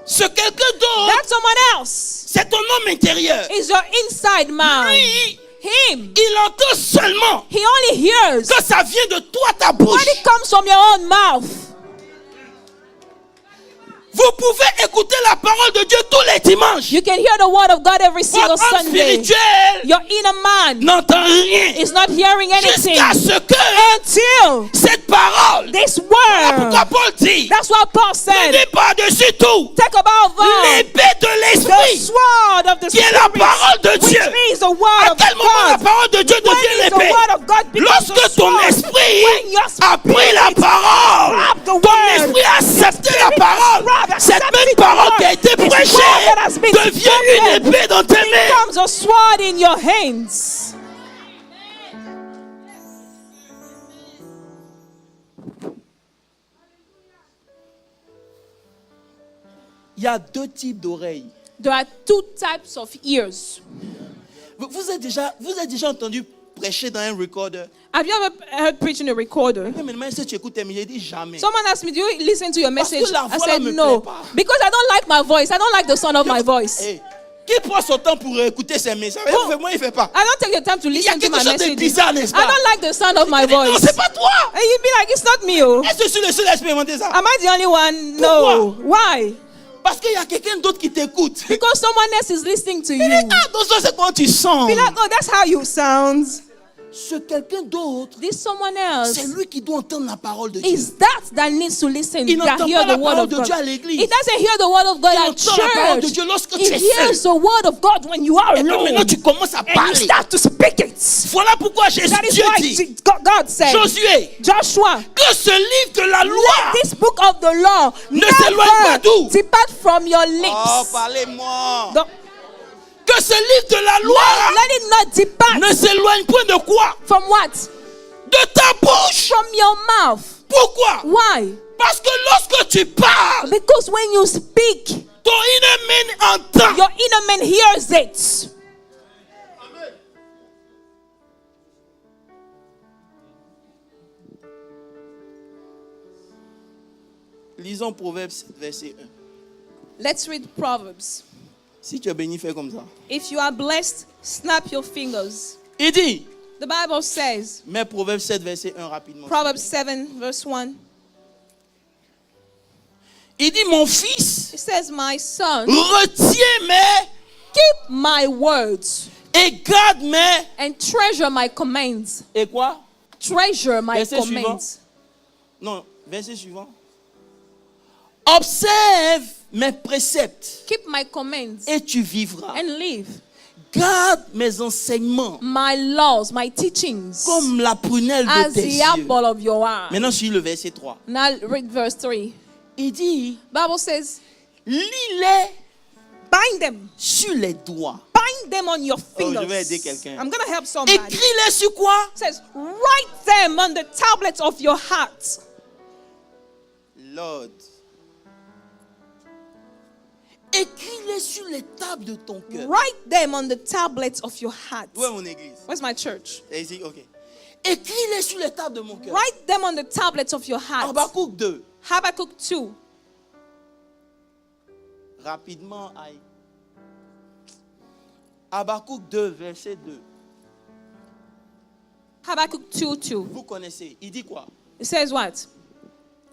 Ce quelqu'un d'autre, That someone else c'est ton homme intérieur. is your inside man. Lui, Him. il entend seulement He only hears que ça vient de toi, ta bouche. when it comes from your own mouth. Vous pouvez écouter la parole de Dieu tous les dimanches. You can hear the word of God every single Votre homme Sunday. spirituel Your inner man n'entend rien is not hearing anything jusqu'à ce que until cette parole, this voilà pourquoi word. Paul dit, That's what Paul said. n'est par-dessus tout Take above all l'épée de the l'esprit, sword of the qui est la Spirit, parole de which Dieu. means the word À of quel moment la God. parole de Dieu When devient is the l'épée? word of God becomes Lorsque the ton sword? esprit When your a pris la spirit parole, grabbed the ton word, esprit a accepté la parole, grabbed, cette accepted même the parole word, qui a été this prêchée word that has been devient une spoken épée dans tes mains. becomes a sword in your hands. Il y a deux types d'oreilles. There are two types of ears. Vous avez déjà entendu prêcher dans un recorder? Have you ever heard preaching a recorder? Mais maintenant, si tu écoutes, j'ai dit jamais. Someone asked me, do you listen to your Parce que message? la I voix said là me no. plaît pas. Because I don't like my voice. I don't like the sound of my voice. Hey, qui prend son temps pour écouter ses messages? Moi, il ne fait pas. I don't take the time to Il y a listen to quelque my chose de messages. bizarre, n'est-ce I pas? don't like the sound of my Non, voice. c'est pas toi. And you'd be like, it's not me. Oh. Est-ce que je suis le seul à expérimenter ça? Am I the only one? No. Why? Parce qu'il y a quelqu'un d'autre qui t'écoute. Because someone else is listening to you. Ah, donc ça, c'est comment tu sens. Be like, oh, that's how you sound. Ce quelqu'un d'autre, This someone else c'est lui qui doit entendre la parole de Dieu. is that needs to listen, Il that n'entend hear pas la the word parole of de God. Dieu à l'église. He doesn't hear the word of God Il at entend la parole de church. Dieu lorsque He tu es hears seul. the word of God when you are Et puis maintenant, alone. tu commences à And you parler. start to speak it. Voilà pourquoi Jésus That is Dieu why dit, God said, Josué, Joshua, que ce livre de la loi let this book of the law ne s'éloigne pas d'où? depart from your Oh, lips. parlez-moi. Don't- Que ce livre de la loi Let it not depart ne s'éloigne point de quoi? from what? De ta bouche. From your mouth. Pourquoi? Why? Parce que lorsque tu parles, Because when you speak, ton inner man entend. your inner man hears it. Lisons Proverbes 7, verset 1. Let's read Proverbs. Si tu es béni, fais comme ça. If you are blessed, snap your fingers. Il dit, The Bible says, Mais Proverbe 7, verset 1 rapidement. Proverbs 7, verse 1. Il dit, mon fils, It says, my son, retiens mes keep my words et garde mes. and treasure my commands. Et quoi? Treasure my Verset suivant. commands. Non, verset suivant. Observe mes préceptes Keep my commands et tu vivras. and live. Garde mes enseignements My laws, my teachings, comme la prunelle de as tes the yeux. apple of your eye. Maintenant, suis le verset 3. Now read verse 3. Il dit, Bible says, lis-les bind them. sur les doigts. Bind them on your fingers. je vais aider quelqu'un. I'm going to help somebody. Écris-les sur quoi? It says, write them on the tablets of your heart. Lord. Écris-les sur les tables de ton cœur. Write them on the tablets of your heart. Où est mon église? Where's my church? Et ici, ok. Écris-les sur les tables de mon cœur. Write them on the tablets of your heart. Habakkuk 2. Habakkuk 2. Rapidement, aïe. Habakkuk 2, verset 2. Habakkuk 2, 2. Vous connaissez. Il dit quoi? It says what?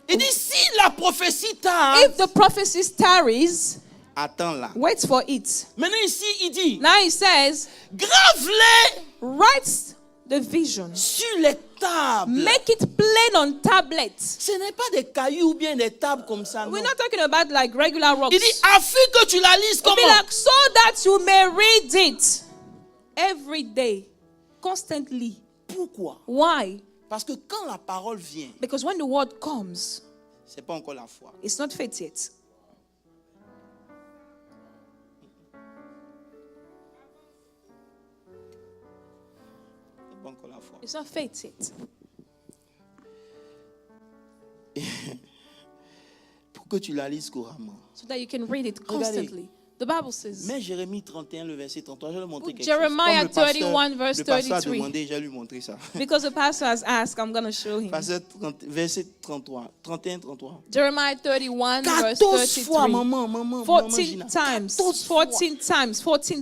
Il dit, si la prophétie tarde, If the prophecy tarries, attends-la. wait for it. Maintenant ici, il dit, Now he says, grave-les write the vision. sur les tables. Make it plain on tablets. Ce n'est pas des cailloux ou bien des tables comme ça, non. We're not talking about like regular rocks. Il dit, afin que tu la lises It'll be comment? like, so that you may read it every day, constantly. Pourquoi? Why? Parce que quand la parole vient, Because when the word comes, c'est pas encore la foi. it's not faith yet. C'est pas encore la foi. It's not faith yet. Pour que tu la lises couramment. So that you can read it Regardez. constantly. The Bible says, Mais Jérémie 31, le verset 33, je vais le montrer quelque Jeremiah chose. Comme le 31, verse le pasteur a 33. demandé, je vais lui montrer ça. because the pastor has asked, I'm going to show him. Verset 33, 31, 33. Jeremiah 31, verse 14 fois, 33. maman, 14 Gina. times. 14 fois. 14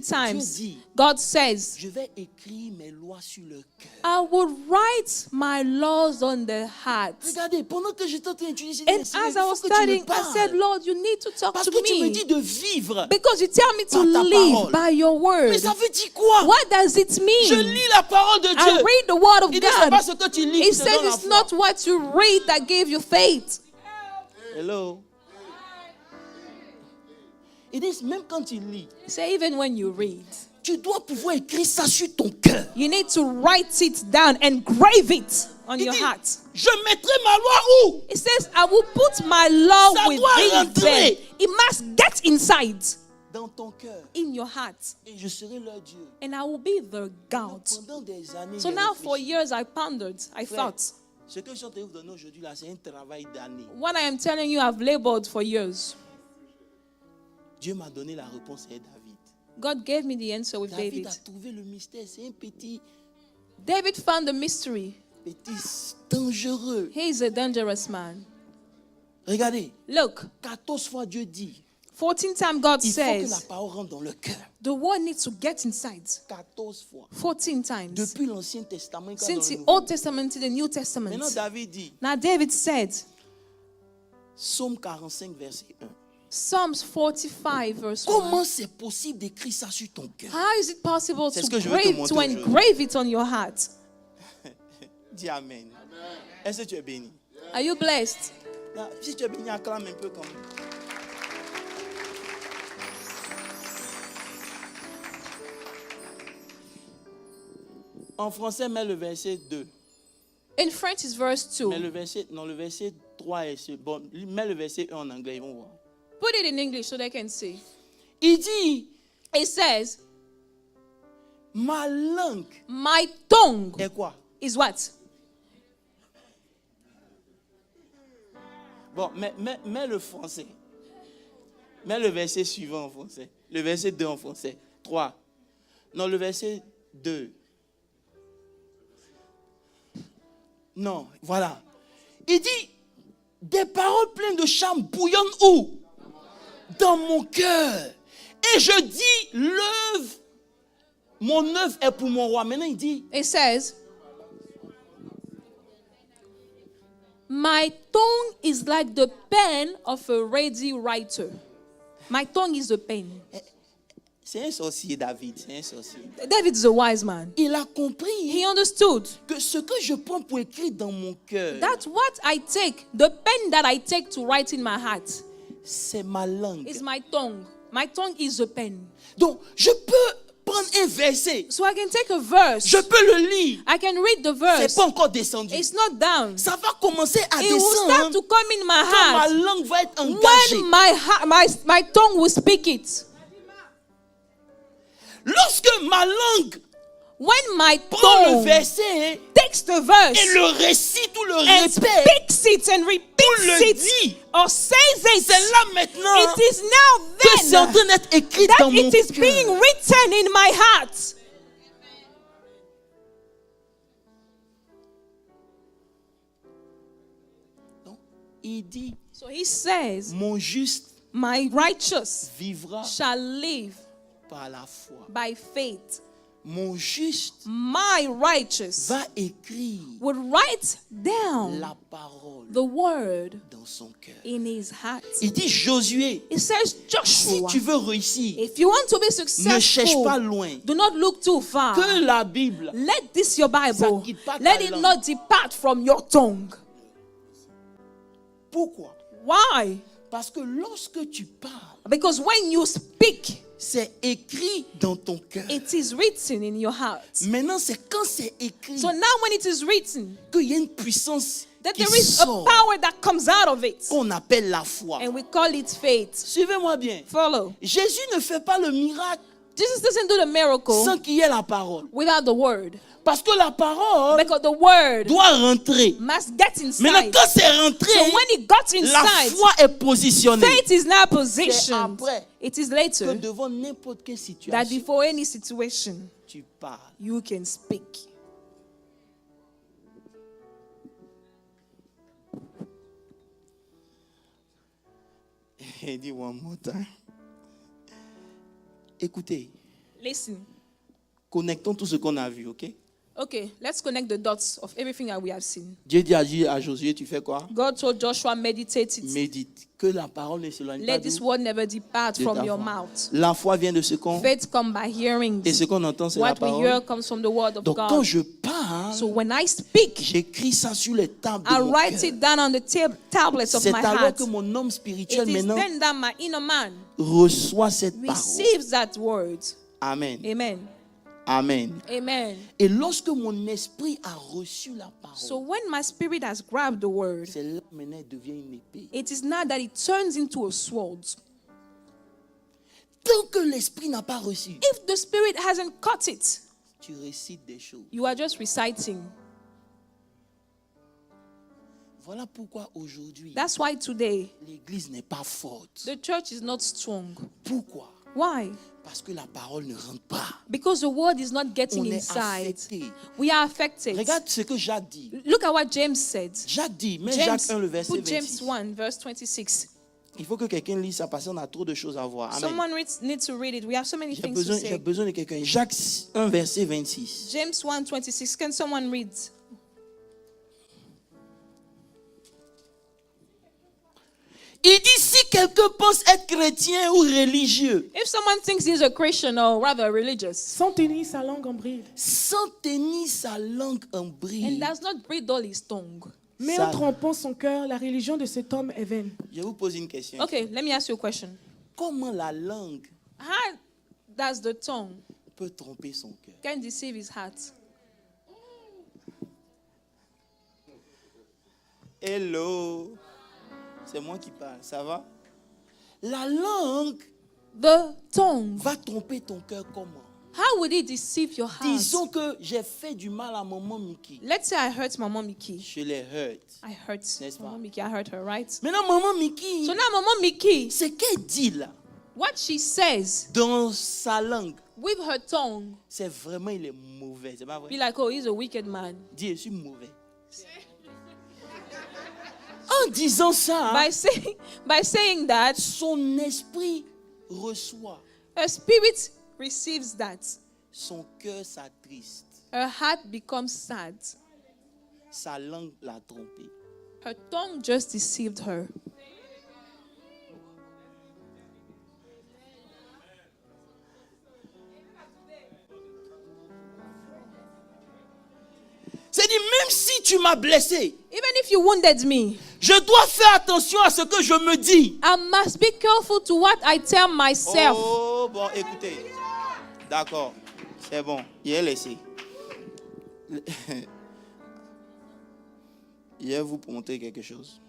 times. Dieu dit, God says, je vais écrire mes lois sur le cœur. I will write my laws on the heart. Regardez, pendant que j'étais en train d'étudier, j'ai And dit, Seigneur, as il I faut was que tu me studying, I parles. said, Lord, you need to talk Parce to que tu me me. dis de vivre. Because you tell me to Par ta live parole. by your word. Mais ça veut dire quoi? What does it Je mean? lis la parole de I Dieu. read the word of Il dit, c'est pas God. ce que tu lis He qui te donne says la it's foi. not what you read that gave you faith. Hello. Il dit, même quand tu lis, Say even when you read, tu dois pouvoir écrire ça sur ton cœur. you need to write it down and grave it on Il your dit, heart. je mettrai ma loi où? It says, I will put my law Ça doit within rentrer. them. It must get inside Dans ton cœur. in your heart. Et je serai leur Dieu. And I will be the God. Pendant des années, So j'ai now for réfléchi. years I pondered, I Frère, thought. ce que je suis en train de vous donner aujourd'hui, là, c'est un travail d'années. What I am telling you, I've labored for years. Dieu m'a donné la réponse à David. God gave me the answer with David David. a trouvé le mystère. C'est un petit David found the mystery. dangereux. He is a dangerous man. Regardez, Look, 14 fois Dieu dit, 14 times God il faut que la says, parole rentre dans le cœur. the word needs to get inside. 14 fois. 14 times. Depuis l'Ancien Testament jusqu'à Since dans the le Nouveau. Old Testament to the New Testament. Maintenant, David dit, Now David said, Psaume 45, verset 1. Psalms 45 verse 1. Comment c'est possible d'écrire ça sur ton cœur? How is it possible C'est ce to que je veux te montrer engrave it on your heart? Dis Amen. Est-ce que tu es béni? Are you blessed? Là, si tu es béni, acclame un peu comme. En français, mets le verset 2. In French is verse 2. Mais le verset 3 est bon. Mets le verset 1 en anglais, ils vont voir. Put it in English so they can see. Il dit, It says, ma langue my tongue est quoi? is what? Bon, mets le français. Mets le verset suivant en français. Le verset 2 en français. 3. Non, le verset 2. Non, voilà. Il dit, des paroles pleines de charme bouillonnent où? Dans mon cœur. Et je dis, lève mon œuvre est pour mon roi. Maintenant, il dit, It says, my tongue is like the pen of a ready writer. My tongue is the pen. c'est un sorcier, David, c'est un sorcier. David is a wise man. Il a compris He understood que ce que je prends pour écrire dans mon cœur, that what I take, the pen that I take to write in my heart, c'est ma langue. is my tongue. My tongue is the pen. Donc, je peux prendre un verset, So I can take a verse. je peux le lire. I can read the C'est verse. pas encore descendu. It's not down. Ça va commencer à It will start descendre to come in my quand ma heart langue va être engagée. when my tongue will speak it. Lorsque ma langue When my prend le tongue verset takes the verse et le récite ou le and répète, speaks it and ou repeats le it dit, or says it, c'est là maintenant it is now que c'est en then train d'être écrit that dans mon it is being cœur. written in my heart. Donc, il dit, So he says, mon juste my righteous vivra shall live par la foi. by faith. Mon juste My righteous va écrire would write down la parole the word dans son cœur. in his heart. Il dit, Josué, It says, si Joshua, tu veux réussir, if you want to be ne cherche successful, pas loin. do not look too far. Que la Bible, Let this your Bible, Ça quitte pas ta let it langue. not depart from your tongue. pourquoi? Why? Parce que lorsque tu parles, Because when you speak, c'est écrit dans ton cœur. it is written in your heart. Maintenant, c'est quand c'est écrit So now when it is written, qu'il y a une puissance that qui there is a sort, power that comes out of it. qu'on appelle la foi. And we call it faith. Suivez-moi bien. Follow. Jésus ne fait pas le miracle Jesus doesn't do the miracle sans qu'il y ait la parole. without the word. Parce que la parole Because the word doit rentrer. must get Maintenant, inside. quand c'est rentré, So when it got la inside, foi est positionnée. faith is now positioned. après It is Que later devant n'importe quelle that situation, before any situation, tu parles. you can speak. He dit one more time. Écoutez, Listen. connectons tout ce qu'on a vu, ok? Okay, let's connect the dots of everything that we have seen. Dieu dit à Josué, tu fais quoi? God told Joshua, meditate it. Médite. Que la parole ne s'éloigne pas Let this d'où? word never depart De from ta your voix. mouth. La foi vient de ce qu'on... Faith comes by hearing. Et ce qu'on entend, c'est la What we hear parole. comes from the word of Donc quand God. je parle, So when I speak, j'écris ça sur les tables de I mon write cœur. it down on the tablets of C'est my alors heart. que mon homme spirituel It is maintenant then that my inner man reçoit cette parole. receives that word. Amen. Amen. Amen. Amen. Et lorsque mon esprit a reçu la parole, So when my spirit has grabbed the word, c'est là maintenant il devient une épée. it is now that it turns into a sword. Tant que l'esprit n'a pas reçu, If the spirit hasn't caught it, tu récites des choses. you are just reciting. Voilà pourquoi aujourd'hui, That's why today l'église n'est pas forte. the church is not strong. Pourquoi? Why? Parce que la parole ne rentre pas. Because the word is not getting On est inside. affecté. We are affected. Regarde ce que Jacques dit. Look at what James said. Jacques dit, mais James, Jacques 1, le verset put James 26. 1, verse 26. Il faut que quelqu'un lise ça parce qu'on a trop de choses à voir. Amen. Someone needs to read it. We have so many J'ai things to besoin, say. de quelqu'un. Jacques 1, verset 26. James 1, 26. Can someone read? Il dit, si quelqu'un pense être chrétien ou religieux, If someone thinks he's a Christian or rather religious sans tenir sa langue en bride, sans tenir sa langue en and bride, does not bridle his tongue. mais Ça- en trompant son cœur, la religion de cet homme est vaine. je vous pose une question. Okay, let me ask you a question. Comment la langue How does the tongue peut tromper son cœur? can deceive his heart? Hello. C'est moi qui parle, ça va? La langue The tongue, va tromper ton cœur comment? how would it deceive your heart? Disons que j'ai fait du mal à maman Mickey. Let's say I hurt Maman Mickey. Je l'ai hurt. I hurt N'est-ce pas? Maman Mickey. I hurt her, right? Maintenant, maman Mickey, So now Maman Mickey, ce qu'elle dit là, what she says dans sa langue, with her tongue, c'est vraiment, il est mauvais. C'est pas be vrai? like, oh, he's a wicked man. Dis, je suis mauvais. En disant ça, By saying that, son esprit reçoit. her spirit receives that. son cœur s'attriste. Her heart becomes sad. Sa langue l'a trompée. Her tongue just deceived her. C'est dit, même si tu m'as blessé, Even if you wounded me, je dois faire attention à ce que je me dis. I must be careful to what I tell myself. Oh, bon, écoutez. D'accord, c'est bon, il est laissé. Je vais vous montrer quelque chose.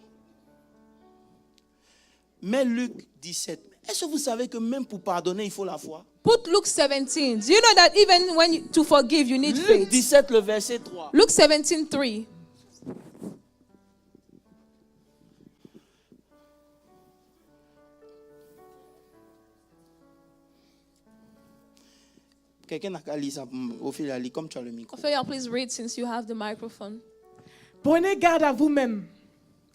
Mais Luc 17, est-ce que vous savez que même pour pardonner, il faut la foi? Put Luke 17. Do you know that even when to forgive, you need Luc faith? 17, le verset 3. Luke 17:3. Quelqu'un n'a qu'à lire ça au fil de la lit, comme tu as le micro. Ophelia, please read since you have the microphone. Prenez garde à vous-même.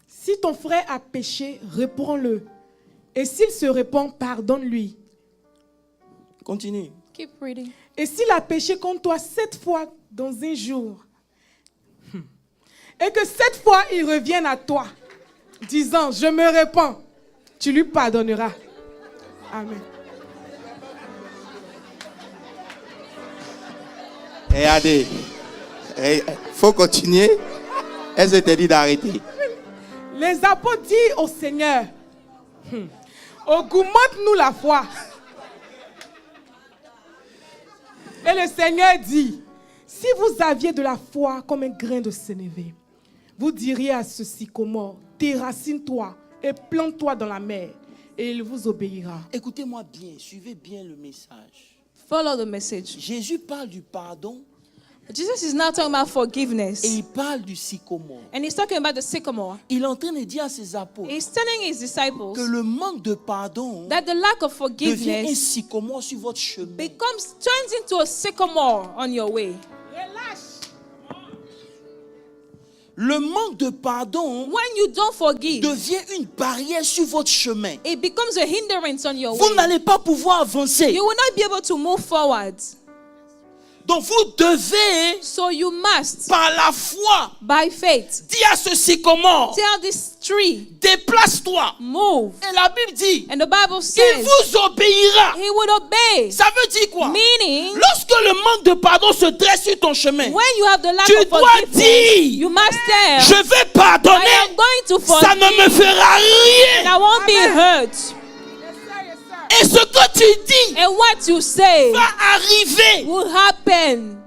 Si ton frère a péché, réponds-le. Et s'il se répand, pardonne-lui. Continue. Keep reading. Et s'il a péché contre toi 7 fois dans un jour, et que 7 fois il revienne à toi, disant, je me répands, tu lui pardonneras. Amen. Regardez, il faut continuer. Est-ce que tu dit d'arrêter? Les apôtres disent au Seigneur, augmente-nous la foi. Et le Seigneur dit, si vous aviez de la foi comme un grain de sénévé, vous diriez à ce sycomore, déracine-toi et plante-toi dans la mer, et il vous obéira. Écoutez-moi bien, suivez bien le message. Follow the message. Jésus parle du pardon Jesus is now talking about forgiveness. et il parle du sycomore. And he's talking about the sycamore. Il est en train de dire à ses apôtres He's telling his disciples que le manque de pardon that the lack of devient un forgiveness sycomore sur votre chemin. turns into a sycamore on your way. Le manque de pardon When you don't forgive, devient une barrière sur votre chemin. it becomes a hindrance on your Vous way. n'allez pas pouvoir avancer. You will not be able to move forward. Donc vous devez, So you must, par la foi, by faith, dire à ce sycomore, tell this tree, déplace-toi. move. Et la Bible dit, And the Bible il says vous obéira. he would obey. Ça veut dire quoi? Meaning, Lorsque le manque de pardon se dresse sur ton chemin, when you have the lack tu of dois forgiveness, dire, you must tell, je vais I pardonner, am going to ça ne me forgive fera and rien. I won't be hurt. Et ce que tu dis And what you say va arriver. will happen.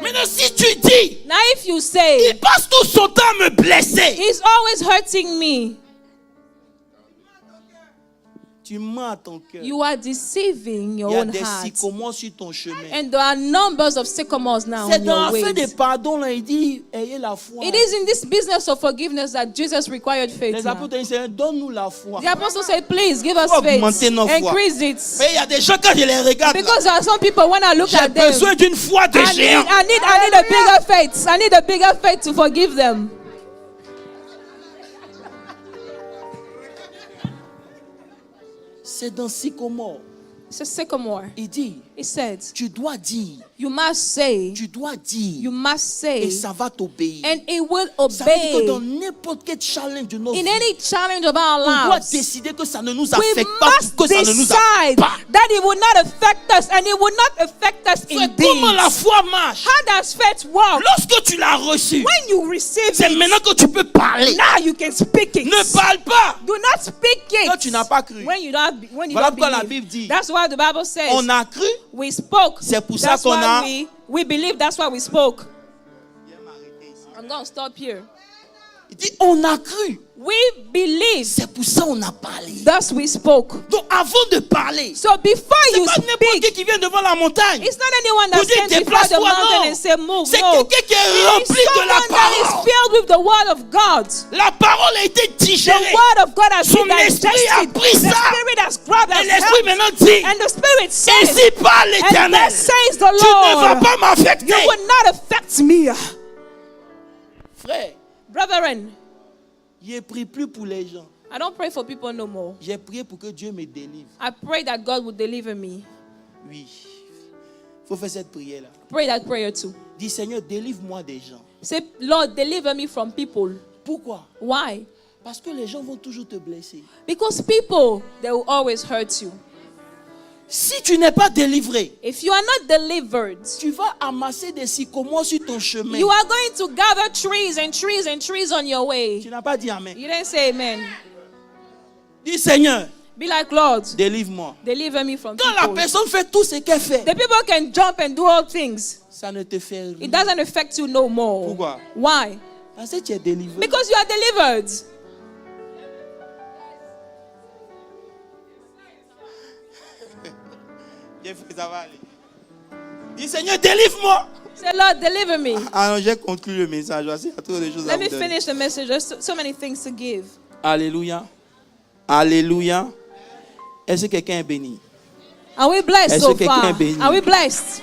Maintenant, si tu dis, Now if you say, il passe tout son temps à me blesser, he's always hurting me, tu mens à ton cœur. you are deceiving Il your y a own des heart. sycomores sur ton chemin. And there are numbers of sycamores now C'est on dans your l'affaire des ways. pardons, là, il dit, ayez la foi. It is in this business of forgiveness that Jesus required faith. Les now. apôtres disent, Seigneur, donne-nous la foi. The apostle said, please give us Faut faith. augmenter nos foi. Increase it. Mais il y a des gens, quand je les regarde, là, Because there are some people, when I look j'ai at them, besoin d'une foi de géant. I need a bigger faith. I need a bigger faith to forgive them. C'est dans sycomore. It's a sycamore. Il dit, He said, tu dois dire, you must say, tu dois dire, you must say, et ça va t'obéir. and it will Ça veut dire que obey. dans n'importe quel challenge de nos In vies, any challenge of our on doit lives, décider que ça ne nous we affecte pas, must que ça ne nous affecte decide pas. that it will not affect us, and it will not affect us Frère, comment la indeed. foi marche? How does faith work? Lorsque tu l'as reçu, When you receive c'est it, maintenant que tu peux parler. now you can speak it. Ne parle pas. Do not speak it. Quand tu n'as pas cru. When you don't Voilà believe. pourquoi la Bible dit, That's why the Bible says on a cru. we spoke. C'est pour ça That's qu'on a... why we believe. That's why we spoke. I'm going to stop here. Il dit, on a cru. We believe. C'est pour ça qu'on a parlé. Thus we spoke. Donc avant de parler, So before c'est you pas n'importe speak, qui qui vient devant la montagne. it's not anyone Vous that dites, stands before the déplace-toi, mountain non. and say move. C'est No. quelqu'un qui est It's rempli de la someone that is parole. filled with the word of God. La parole a été The digérée. word of God has Son been esprit a digested. pris The ça. spirit has grabbed Et us. l'esprit maintenant dit, And the spirit says, ainsi parle and l'Éternel. thus says the Tu ne vas Lord, pas m'affecter. you will not affect me. Frère, Brethren, j'ai prié plus pour les gens. I don't pray for people no more. J'ai prié pour que Dieu me délivre. I pray that God will deliver me. Oui. Il faut faire cette prière-là. Pray that prayer too. Dis, Seigneur, délivre-moi des gens. Say, Lord, deliver me from people. Pourquoi? Why? Parce que les gens vont toujours te blesser. Because people, they will always hurt you. Si tu n'es pas délivré, If you are not delivered, tu vas amasser des sycomores sur ton chemin. you are going to gather trees and trees and trees on your way. Tu n'as pas dit Amen. You didn't say amen. Dis, Seigneur, Be like, Lord, délivre-moi. deliver me from Quand la people. personne fait tout ce qu'elle fait, The people can jump and do all things. ça ne te fait rien. It doesn't affect you no more. Pourquoi? Why? Parce que tu es délivré. Because you are delivered. Ça va aller. Dis, Seigneur, délivre-moi. Say, Lord, deliver me. Alors, j'ai conclu le message. Voici, il y a trop de choses à Let vous me donner. finish the message. There's so many things to give. Alléluia. Alléluia. Est-ce que quelqu'un est béni? Are we blessed Est-ce so que quelqu'un far? est béni? Are we blessed?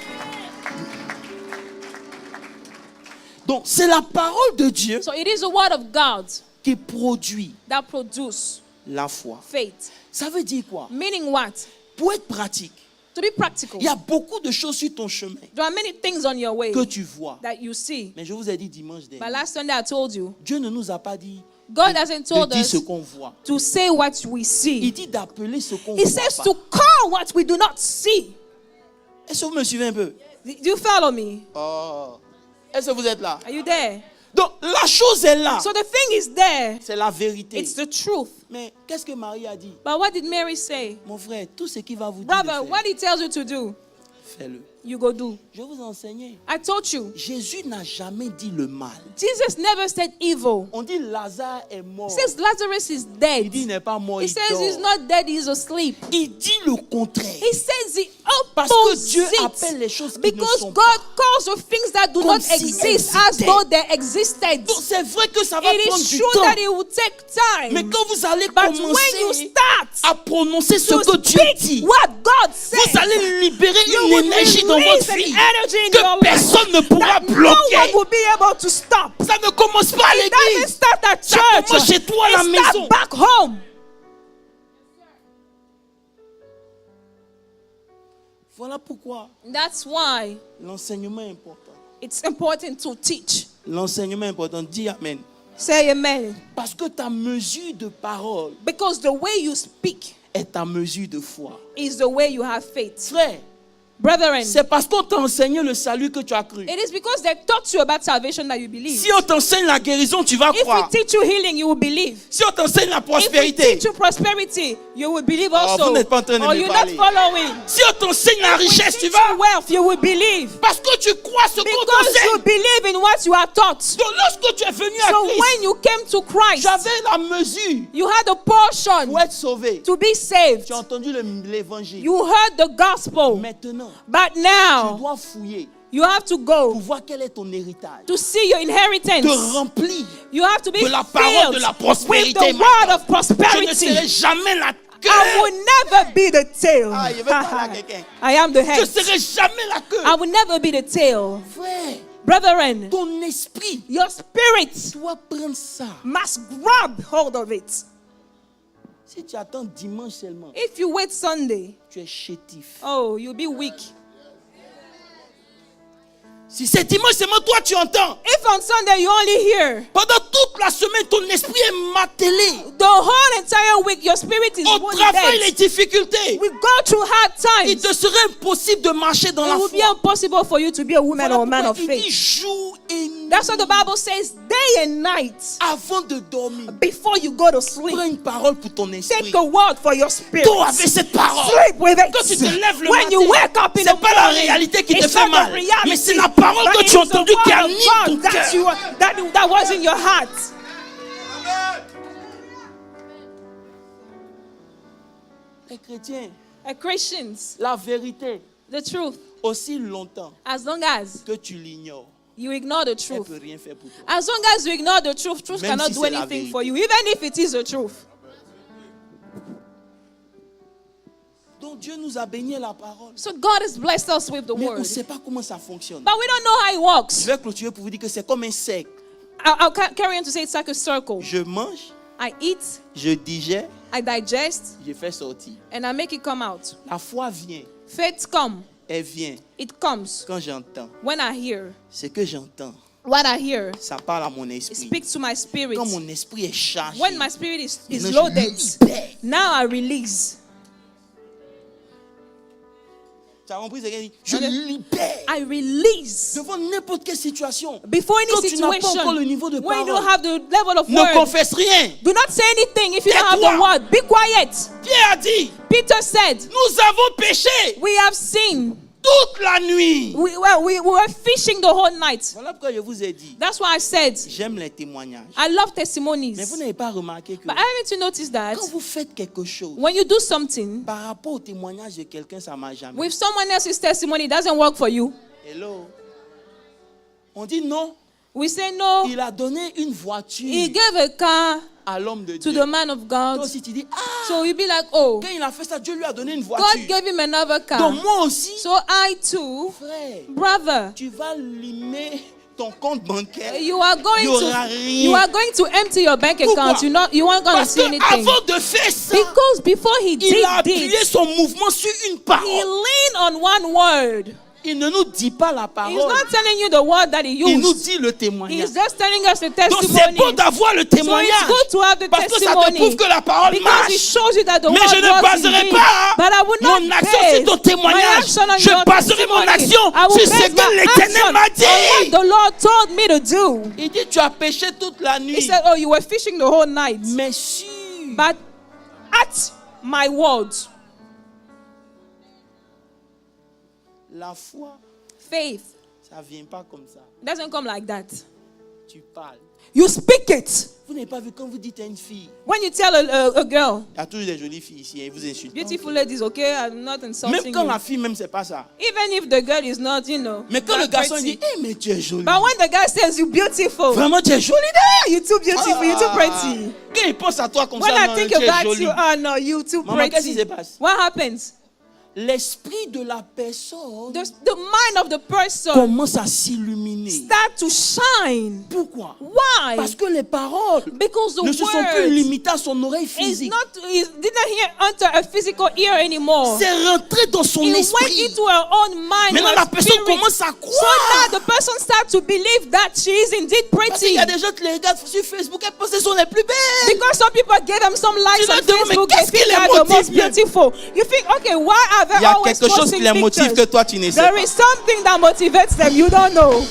Donc, c'est la parole de Dieu So it is the word of God qui produit that produces la foi. faith. Ça veut dire quoi? Meaning what? Pour être pratique, To be practical. il y a beaucoup de choses sur ton chemin There are many things on your way que tu vois. that you see. Mais je vous ai dit dimanche But dernier, last Sunday I told you, Dieu ne nous a pas dit God hasn't de told dire us ce qu'on voit. to say what we Il see. dit d'appeler ce qu'on He voit says pas. to call what we do not see. Est-ce que vous me suivez un peu? Do you follow me? Oh. Est-ce que vous êtes là? Are you there? Donc, la chose est là. So the thing is there. C'est la vérité. It's the truth. Mais qu'est-ce que Marie a dit? But what did Mary say? Mon frère, tout ce qu'il va vous dire, Brother, de what faire, he tells you to do, fais-le. you go do. Je vous enseigne. I told you. Jésus n'a jamais dit le mal. Jesus never said evil. On dit Lazare est mort. He says Lazarus is Il dead. dit il n'est pas mort, He il says he's dort. not dead, he's asleep. Il dit le contraire. He says the Parce que Dieu opposite. appelle les choses qui ne Because sont God pas. calls the things that do Comme not si exist elles as étaient. though they existed. Donc c'est vrai que ça va It prendre is du true temps. that it will take time. Mais quand vous allez But when you commencer start à prononcer ce to que Dieu speak dit, what God says, vous allez libérer you une will énergie dans release votre an vie energy in your que life personne ne pourra that no one bloquer. will be able to stop. Ça ne commence pas à It doesn't l'église. start at Ça church. commence chez toi à la It maison. starts back home. Voilà pourquoi That's why l'enseignement est important. it's important to teach. L'enseignement est important. Dis Amen. Say amen. Parce que ta mesure de parole Because the way you speak est ta mesure de foi. is the way you have faith. Frère, Brethren, c'est parce qu'on t'a enseigné le salut que tu as cru. it is because they taught you about salvation that you believe. Si on t'enseigne la guérison, tu vas If we croire. teach you healing, you will believe. Si on t'enseigne la If we prospérité, teach you prosperity, you will believe Oh, also. vous n'êtes pas en train de Or me you're not parler. following. si on t'enseigne la If we richesse, tu teach vas. you wealth, you will believe. Parce que tu crois ce qu'on Because you t'enseigne. believe in what you are taught. Donc lorsque tu es venu à So Christ, when you came to Christ, j'avais la mesure you had a portion pour être sauvé. to be saved. Tu as entendu l'évangile. You heard the gospel. Maintenant, But tu now, dois fouiller you have to pour go voir quel est ton héritage. to see your inheritance. Te remplir You have to be de la parole filled de la with prospérité. the maintenant. word of Je ne prosperity. serai jamais la I queue. will never be the tail. Ah, je vais parler à quelqu'un. I am the Je ne head. serai jamais la queue. I will never be the tail. Frère, Brethren, ton esprit your spirit doit prendre ça. must grab hold of it. Si tu attends dimanche seulement, If you wait Sunday, tu es chétif. oh, you'll be weak. Si c'est dimanche seulement, toi tu entends. If on Sunday you only hear, Pendant toute la semaine, ton esprit est martelé. the whole entire week your spirit is Au travail, les wounded. difficultés. We go through hard Il times. te serait impossible de marcher dans It la will be foi. impossible for you to be a woman Voilà or a man pourquoi of il dit faith. jour et nuit. That's what the Bible says, day and night, Avant de dormir, before you go to sleep. prends une parole pour ton esprit. Take a word for your spirit. Toi avec cette parole. Sleep with it. Quand tu te lèves le When you matin, wake up in c'est the pas la morning, réalité qui te it's fait not the mal, reality, mais c'est la parole but que it tu as is the entendue qui word of anime God ton that cœur. you- that was in your heart. Les chrétiens, Christians, la vérité, the truth, aussi longtemps as long as que tu l'ignores, you ignore the elle truth, ne peut rien faire pour toi. as long as you ignore the truth, truth Même cannot si do c'est la anything vérité. for you, even if it is the truth. Donc Dieu nous a baigné la parole. So God has blessed us with the Mais on ne word. sait pas comment ça fonctionne. But we don't know how it works. Je vais clôturer pour vous dire que c'est comme un cercle. I'll carry on to say it's like a circle. Je mange, I eat, je digère, I digest, je fais sortir. and I make it come out. La foi vient, Faith come, elle vient It comes quand j'entends. when I hear. Ce que j'entends, What I hear, ça parle à mon it esprit. speaks to my spirit. Quand mon esprit est chargé, When my spirit is maintenant, loaded, je libère. now I release. Tu as compris ce qu'elle dit? Je Okay. libère. I release. Devant n'importe quelle situation. Before any Quand tu n'as pas encore situation, le niveau de when you don't parole, have the level of ne word, confesse rien. do not say anything if you don't have Tais-toi. the word. Be quiet. Pierre a dit, Peter said, nous avons péché we have sinned. toute la nuit. We were fishing the whole night. Voilà pourquoi je vous ai dit, That's why I said, j'aime les témoignages. I love Mais testimonies. vous n'avez pas remarqué que But haven't you noticed that quand vous faites quelque chose, when you do something par rapport au témoignage de quelqu'un, ça ne marche jamais. with someone else's testimony, it doesn't work for you? Hello. On dit non. We say no. Il a donné une voiture He gave a car à l'homme de to Dieu. the man of Toi God. aussi, tu dis, ah, So you'll be like, oh, quand il a fait ça, Dieu lui a donné une God voiture. gave him another car. Donc moi aussi, So I too, frère, brother, tu vas limer ton compte bancaire. you are going Il y aura to rien. empty your bank Pourquoi? account. You aren't going to Parce see que anything. avant de faire ça, Because before he il a did appuyé this, son mouvement sur une he parole. leaned on one word. Il ne nous dit pas la He's parole. not telling you the word that he Il nous used. dit le témoignage. He's just telling us the Donc c'est testimony. bon d'avoir le So it's témoignage. good to have the Parce que ça te testimony. prouve que la parole Because it marche. shows you that the Mais word je ne works baserai indeed. pas But I would not mon action base sur ton my témoignage. action on Je your baserai mon testimony. action I will sur ce base que my l'Éternel action m'a on what dit. the Lord told me to do. Il dit, tu as péché toute la He nuit. said, oh, you were fishing the whole night. Mais si But at my word, la foi, faith ça ne vient pas comme ça. doesn't come like that. Tu parles. You speak it. Vous n'avez pas vu quand vous dites à une fille, When you tell a girl, il y a toujours des jolies filles ici et vous insultez. beautiful ladies, okay, I'm not insulting Même quand you. la fille même c'est pas ça. Even if the girl is not, you know. Mais quand le that garçon pretty. dit, eh mais tu es jolie. But when the guy says you're beautiful, Vraiment tu es jolie. you're too beautiful, you're too pretty. Quand il pense à toi comme When ça, I non, think tu es about jolie. you, oh no, you're too Maman, qu'est-ce qui pretty. se passe? What happens? L'esprit de la personne The mind of the person commence à s'illuminer. start to shine. Pourquoi? Why? Parce que les paroles Because the ne se sont plus word limitées à son oreille is physique. didn't hear enter a physical ear anymore. C'est rentré dans son It went esprit. into her own mind. Maintenant her la personne spirit. commence à So croire. now the person starts to believe that she is indeed Parce qu'il pretty. y a des gens qui les regardent sur Facebook, elles pensent qu'elles sont les plus belles. Because some people give them some likes Tu on leur demandes, mais Facebook, they qu'est-ce qui think les they're the most motive? beautiful. You think, okay, why are they Il y a always quelque chose posting qui les motive que pictures? toi tu ne sais There pas. is something that motivates them. You don't know.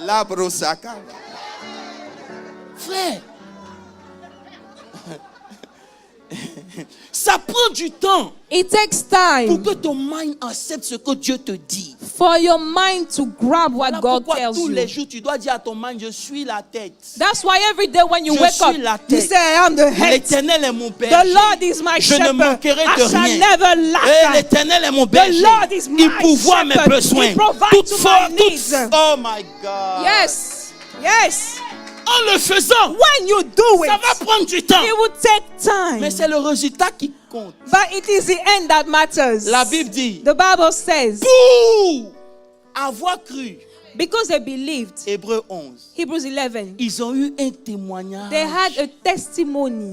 La brossaka. Frère, ça prend du temps It takes pour time que ton mind accepte ce que Dieu te dit. for your mind to grab what Voilà God pourquoi tells tous you. les jours tu dois dire à ton mind, je suis la tête. That's why every day when you Je wake suis up, la you tête. say, I am the head. L'éternel est mon The berger. Lord is my Je ne shepherd. manquerai I de shall rien. never Et lack. l'éternel est mon The berger. Lord is Il my pourvoit mes shepherd. besoins. He provides Toute to force, my toute... needs. Oh my God. Yes. Yes. En le faisant, When you do ça it, va prendre du temps. it will take time. Mais c'est le résultat qui compte. But it is the end that matters. La Bible dit, The Bible says, pour avoir cru, because they believed, Hébreux 11, Hebrews 11, ils ont eu un témoignage. they had a testimony.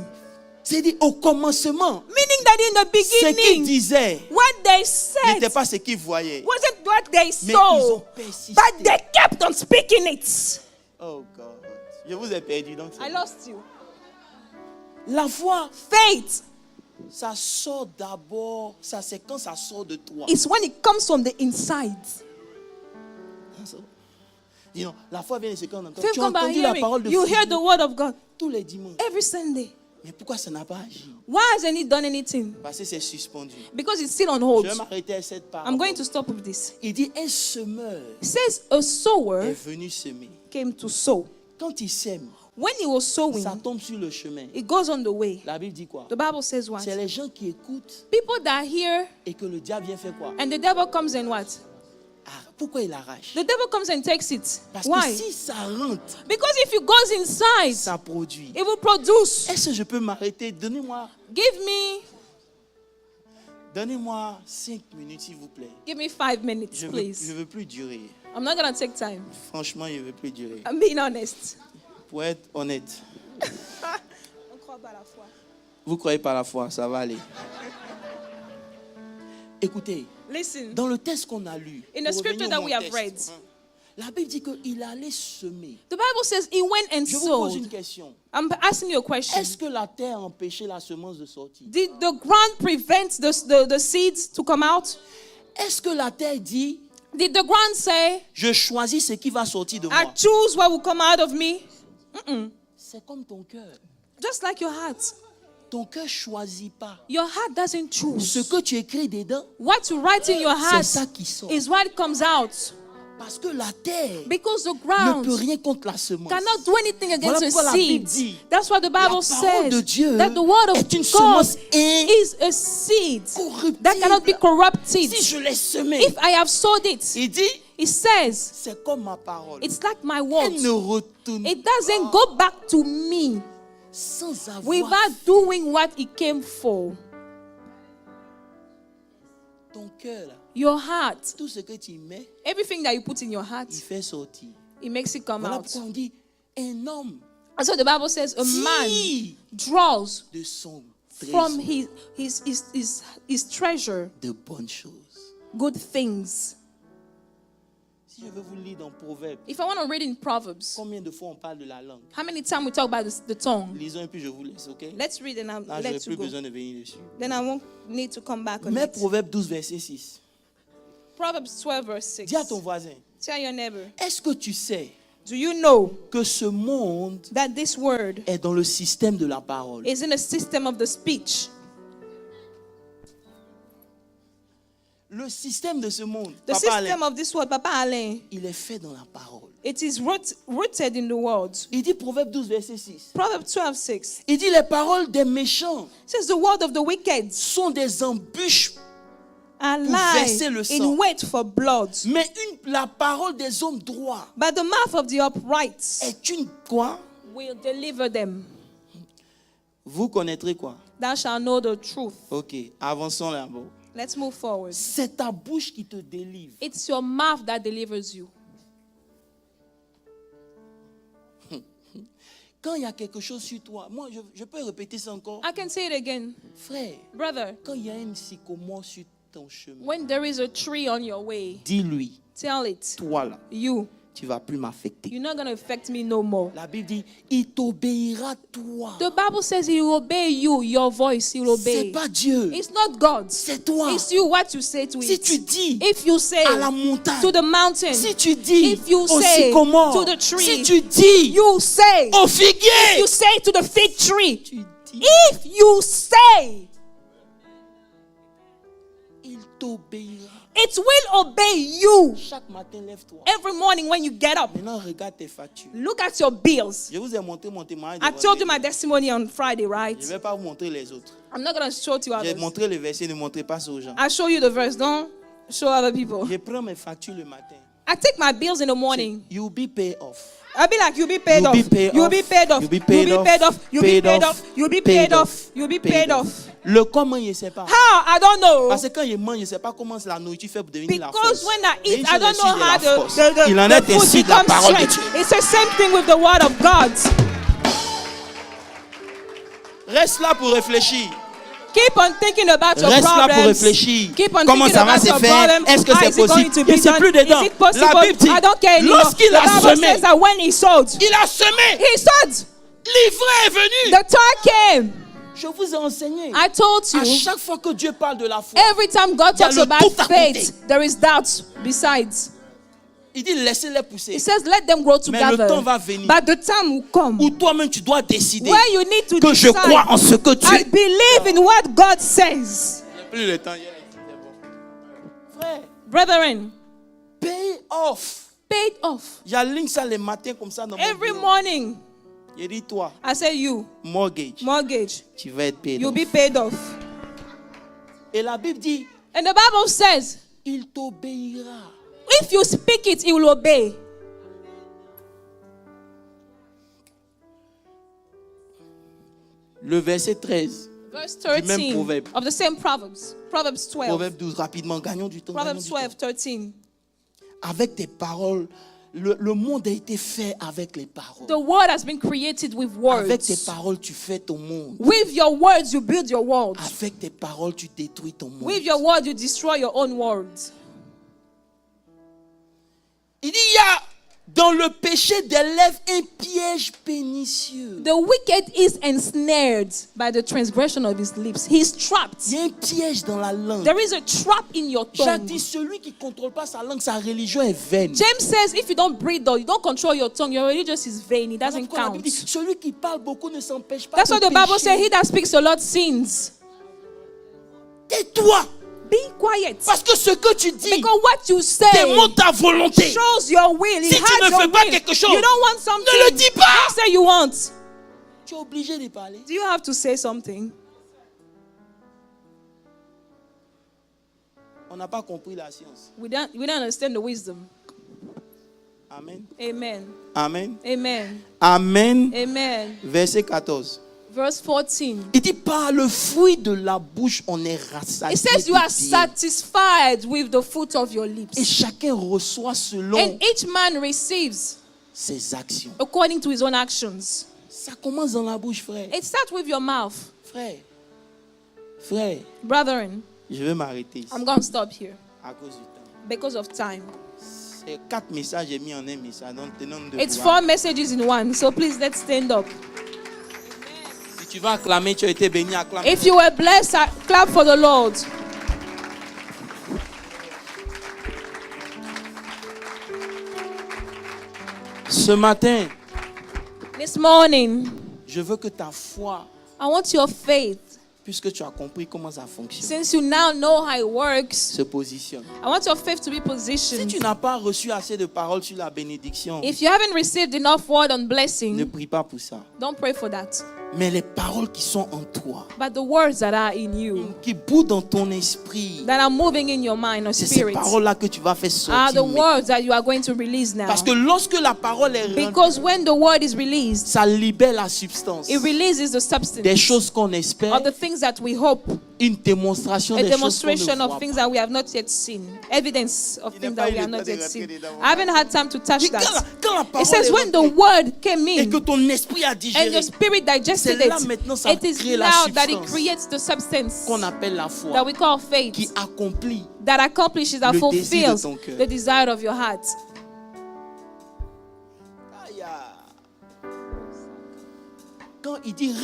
C'est-à-dire au commencement, Meaning that in the ce qu'ils beginning, disaient what they said n'était pas ce qu'ils voyaient. wasn't what they Mais ils ont saw, persisté. but they kept on speaking it. Oh God. Je vous ai perdu donc. I lost you. La foi, Faith ça sort d'abord, ça c'est quand ça sort de toi. is when it comes from the inside. Dis non, la foi vient de ce qu'on entend. Faith Tu as comes by entendu la parole hearing. de You Dieu hear the word of God tous les dimanches. every Sunday. Mais pourquoi ça n'a pas agi? Why hasn't it done anything? Parce que c'est suspendu. Because it's still on Je hold. vais m'arrêter à cette parole. I'm going to stop with this. Il dit un semeur It says a est sower venu semer. came to sow. Quand il sème, When he was sowing, ça tombe sur le chemin. it goes on the way. La Bible dit quoi? The Bible says what? C'est les gens qui écoutent People that hear et que le diable vient faire quoi? and the devil comes and what? Ah, pourquoi il arrache? The devil comes and takes it. Parce Why? que si ça rentre, Because if it goes inside, ça produit. it will produce. Est-ce que je peux m'arrêter? Donnez-moi Give me 5 minutes, s'il vous plaît. 5 minutes, Je please. veux plus durer. I'm not gonna take time. Franchement, je ne veux plus durer. I'm being honest. Pour être honnête, On croit pas à la foi. vous croyez par la foi, ça va aller. Écoutez, Listen. dans le texte qu'on a lu, In the pour revenir scripture au that mon we have texte, read. La Bible dit qu'il allait semer. The Bible says he went and Je vous pose sowed. une question. I'm asking you a question. Est-ce que la terre a empêché la semence de sortir? Did the ground prevent the seeds to come out? Est-ce que la terre dit, Did the ground say, je choisis ce qui va sortir de I moi? choose what will come out of me? Mm-mm. C'est comme ton cœur. Just like your heart. Ton cœur ne choisit pas. Your heart doesn't Ce choose. que tu écris dedans, What you write in your c'est heart ça qui sort. is what comes out. Parce que la terre Because the ne ground peut rien contre la semence. cannot do anything Voilà against pourquoi a la Bible seed. dit, That's what the la Bible parole de says. Dieu That the word of est une God semence is a seed that cannot be incorruptible. corrupted. Si je l'ai semé, If I have sowed it, il dit, it says, c'est comme ma parole. it's like my Elle word. ne retourne It doesn't go back to me sans avoir without doing what it came for. ton cœur. Là, Your heart, tout ce que tu mets, everything that you put in your heart, il fait sortir. it makes it come Voilà out. pourquoi on dit, un homme And so the Bible says a man tire draws de son from trésor his treasure de bonnes choses. good things. Si je veux vous lire dans Proverbes, If I want to read in Proverbs, combien de fois on parle de la langue? how many times we talk about the tongue? Lisons et puis je vous laisse, ok? Let's read and I'll Là, je n'ai let plus you go. besoin de venir dessus. Then I won't need to come back on Mais it. Proverbe 12, verset 6. Proverbs 12 verse 6. Dis à ton voisin, Tell your neighbor, est-ce que tu sais do you know que ce monde that this word est dans le système de la parole? is in a system of the speech? Le système de ce monde, The Papa Alain, system of this word, Papa Alain, il est fait dans la parole. it is rooted in the word. Il dit Proverbe 12, verset 6. Proverbs 12 6 Il dit les paroles des méchants says the word of the wicked sont des embûches, are pour lie verser le sang. in wait for blood. mais la parole des hommes droits But the mouth of the upright est une quoi? will deliver them. Vous connaîtrez quoi? Thou shalt know the truth. Ok, avançons là-bas. Let's move forward. C'est ta bouche qui te délivre. It's your mouth that delivers you. Quand il y a quelque chose sur toi, moi je peux répéter ça encore. I can say it again. Frère, Brother, quand il y a une sycomore sur ton chemin, when there is a tree on your way, dis-lui, tell it, toi là, you, tu vas plus m'affecter. you're not going to affect me no more. La Bible dit, il t'obéira toi. The Bible says he will obey you, your voice, he will C'est obey. pas Dieu, It's not God. c'est toi. It's you, what you say to Si it. tu dis If you say à la montagne, to the mountain, si tu dis if you au say sycomore, to the tree, si tu dis you say, au figuier, you say to the fig tree, tu dis, if you say, il t'obéira. it will obey you. Chaque matin, lève-toi. Every morning when you get up, Maintenant, regarde tes factures. look at your bills. Je vous ai montré mon témoignage. I de told you vendredi. my testimony on Friday, right? Je ne vais pas vous montrer les autres. I'm not going to show it to J'ai others. montré le verset, ne montrez pas ça aux gens. I show you the verse. Don't show other people. Je prends mes factures le matin. I take my bills in the morning. You'll be paid off. I'll be like, you'll be paid You'll off. be paid You'll off. be paid off. You'll be You'll paid be off. paid off. You'll be Paid paid off. off. You'll be Paid paid off. off. You'll be Paid paid off. off. Le comment, je ne sais pas. How? I don't know. Parce que quand il mange, je ne sais pas comment la nourriture fait pour devenir la Because force. when I Mais eat, une I chose don't est know sûre, how de la force. Il en the est food ainsi de la becomes parole de strength. Dieu. It's the same thing with the word of God. Reste là pour réfléchir. Keep on thinking about your Reste là pour problems. réfléchir. Keep on Comment thinking ça va about se your faire? problem. Est-ce que How c'est is it going possible? to Je be ne sais done? plus dedans. Is it possible? La Bible dit, I don't care anymore. lorsqu'il The a Bible semé, says that when he sowed, il a semé. he sowed. L'ivraie est venu. The time came. Je vous ai enseigné. I told À you, chaque fois que Dieu parle de la foi, every time God il y a talks le about doute à faith, there is doubt besides. il dit laissez-les pousser. He says, let them grow Mais le together. temps va venir But the time will come où toi-même tu dois décider where you need to que je crois en decide ce que tu and es. believe in what God says. Plus le temps. C'est bon. Frère, Brethren, pay off. paid off. J'aligne ça les matins comme ça dans mon Every bureau. morning, Je dis toi, I say you, mortgage, tu vas être payé. you'll be paid off. Et la Bible dit, And the Bible says, il t'obéira. if you speak it, he will obey. Le verset 13, Verse Du même 13 proverbe. of the same Proverbs. Proverbs 12. Proverbe 12, rapidement, gagnons du temps. Proverbs gagnons du 12, 13. temps. Avec tes paroles, Le monde a été fait avec les paroles. The world has been created with Avec tes words. paroles, tu fais ton monde. With your words, you build your world. Avec tes paroles, tu détruis ton monde. With your word, you destroy your own world. Il dit, il y a dans le péché des lèvres un piège pernicieux. The wicked is ensnared by the transgression of his lips. He is trapped. Il y a un piège dans la langue. There is a trap in your Jacques tongue. dit, celui qui ne contrôle pas sa langue, sa religion est vaine. James says if you don't breathe or you don't control your tongue, your religious is vain. It doesn't Pourquoi la Bible count. dit, celui qui parle beaucoup ne s'empêche pas That's de what the Bible pécher. says. He that speaks a lot sins. Tais-toi, Be quiet. parce que ce que tu dis Because what you say démontre ta volonté. shows your will. It Si tu hides ne your fais pas will. quelque chose, You don't want something. ne le dis pas. Don't say you want. Tu es obligé de parler. Do you have to say something? On n'a pas compris la science. We don't understand the wisdom. Amen. Amen. Amen. Amen. Amen. Amen. Verset 14. Verse 14. Il dit, par le fruit de la bouche, on est rassasié. It says you de are bien. satisfied with the fruit of your Et lips. chacun reçoit selon And each man receives ses actions. according to his own actions. Ça commence dans la bouche, frère. It starts with your mouth. Frère. Frère. Brethren, Je vais m'arrêter ici. I'm going to stop here À cause du temps. because of time. C'est 4 messages j'ai mis en un message. Donc, tenons de It's pouvoir. 4 messages in one. So please, let's stand up. Si tu vas acclamer, tu as été béni, acclame. If you were blessed, clap for the Lord. Ce matin, This morning, je veux que ta foi, I want your faith, puisque tu as compris comment ça fonctionne, since you now know how it works, se positionne. I want your faith to be Si positioned. tu n'as pas reçu assez de paroles sur la bénédiction, If you haven't received enough word on ne blessing, prie pas pour ça. don't pray for that. Mais les paroles qui sont en toi, But the words that are in you, qui boudent dans ton esprit, that are moving in your mind or c'est ces spirit, paroles-là que tu vas faire are sortir. the words that you are going to release now. Parce que lorsque la parole est rentrée, Because when the word is released, ça libère la substance. it releases the Des substance choses qu'on espère, of the things that we hope, une démonstration a des choses qu'on demonstration ne of voit things pas. that we have not yet seen, evidence of Il things n'est pas that eu we le have temps not de yet rentrer seen. dedans. I haven't had time to touch Dis, quand that. la It parole says est when the rentrée word came et que in ton esprit a and digéré, your spirit digested c'est là it, maintenant ça it is crée la now that it substance creates the substance qu'on appelle la that foi, we call faith, qui accomplit. that accomplishes, that le désir de fulfills ton cœur. the desire of your heart. Aïe, aïe. Quand il dit rien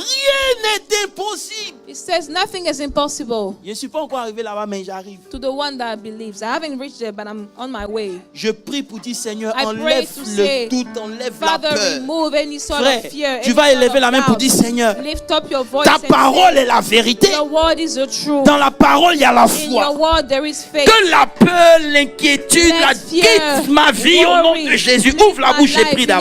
n'est impossible, It says nothing is impossible je ne suis pas encore arrivé là-bas, mais j'arrive. to the one that believes. I haven't reached there, but I'm on my way. Je prie pour dire, Seigneur, I pray enlève to say, le doute, enlève la Father, peur. remove any sort Frère, of fear. tu any vas sort élever of la main pour doubt. dire, Seigneur, Lift up your voice ta and parole say, est la vérité. your word is the truth. Dans la parole, il y a la In foi. your word there is faith. Que la peur, l'inquiétude, Let la fear, quitte ma vie au nom de worry, Jésus. leave Ouvre la my bouche et life prie in d'abord.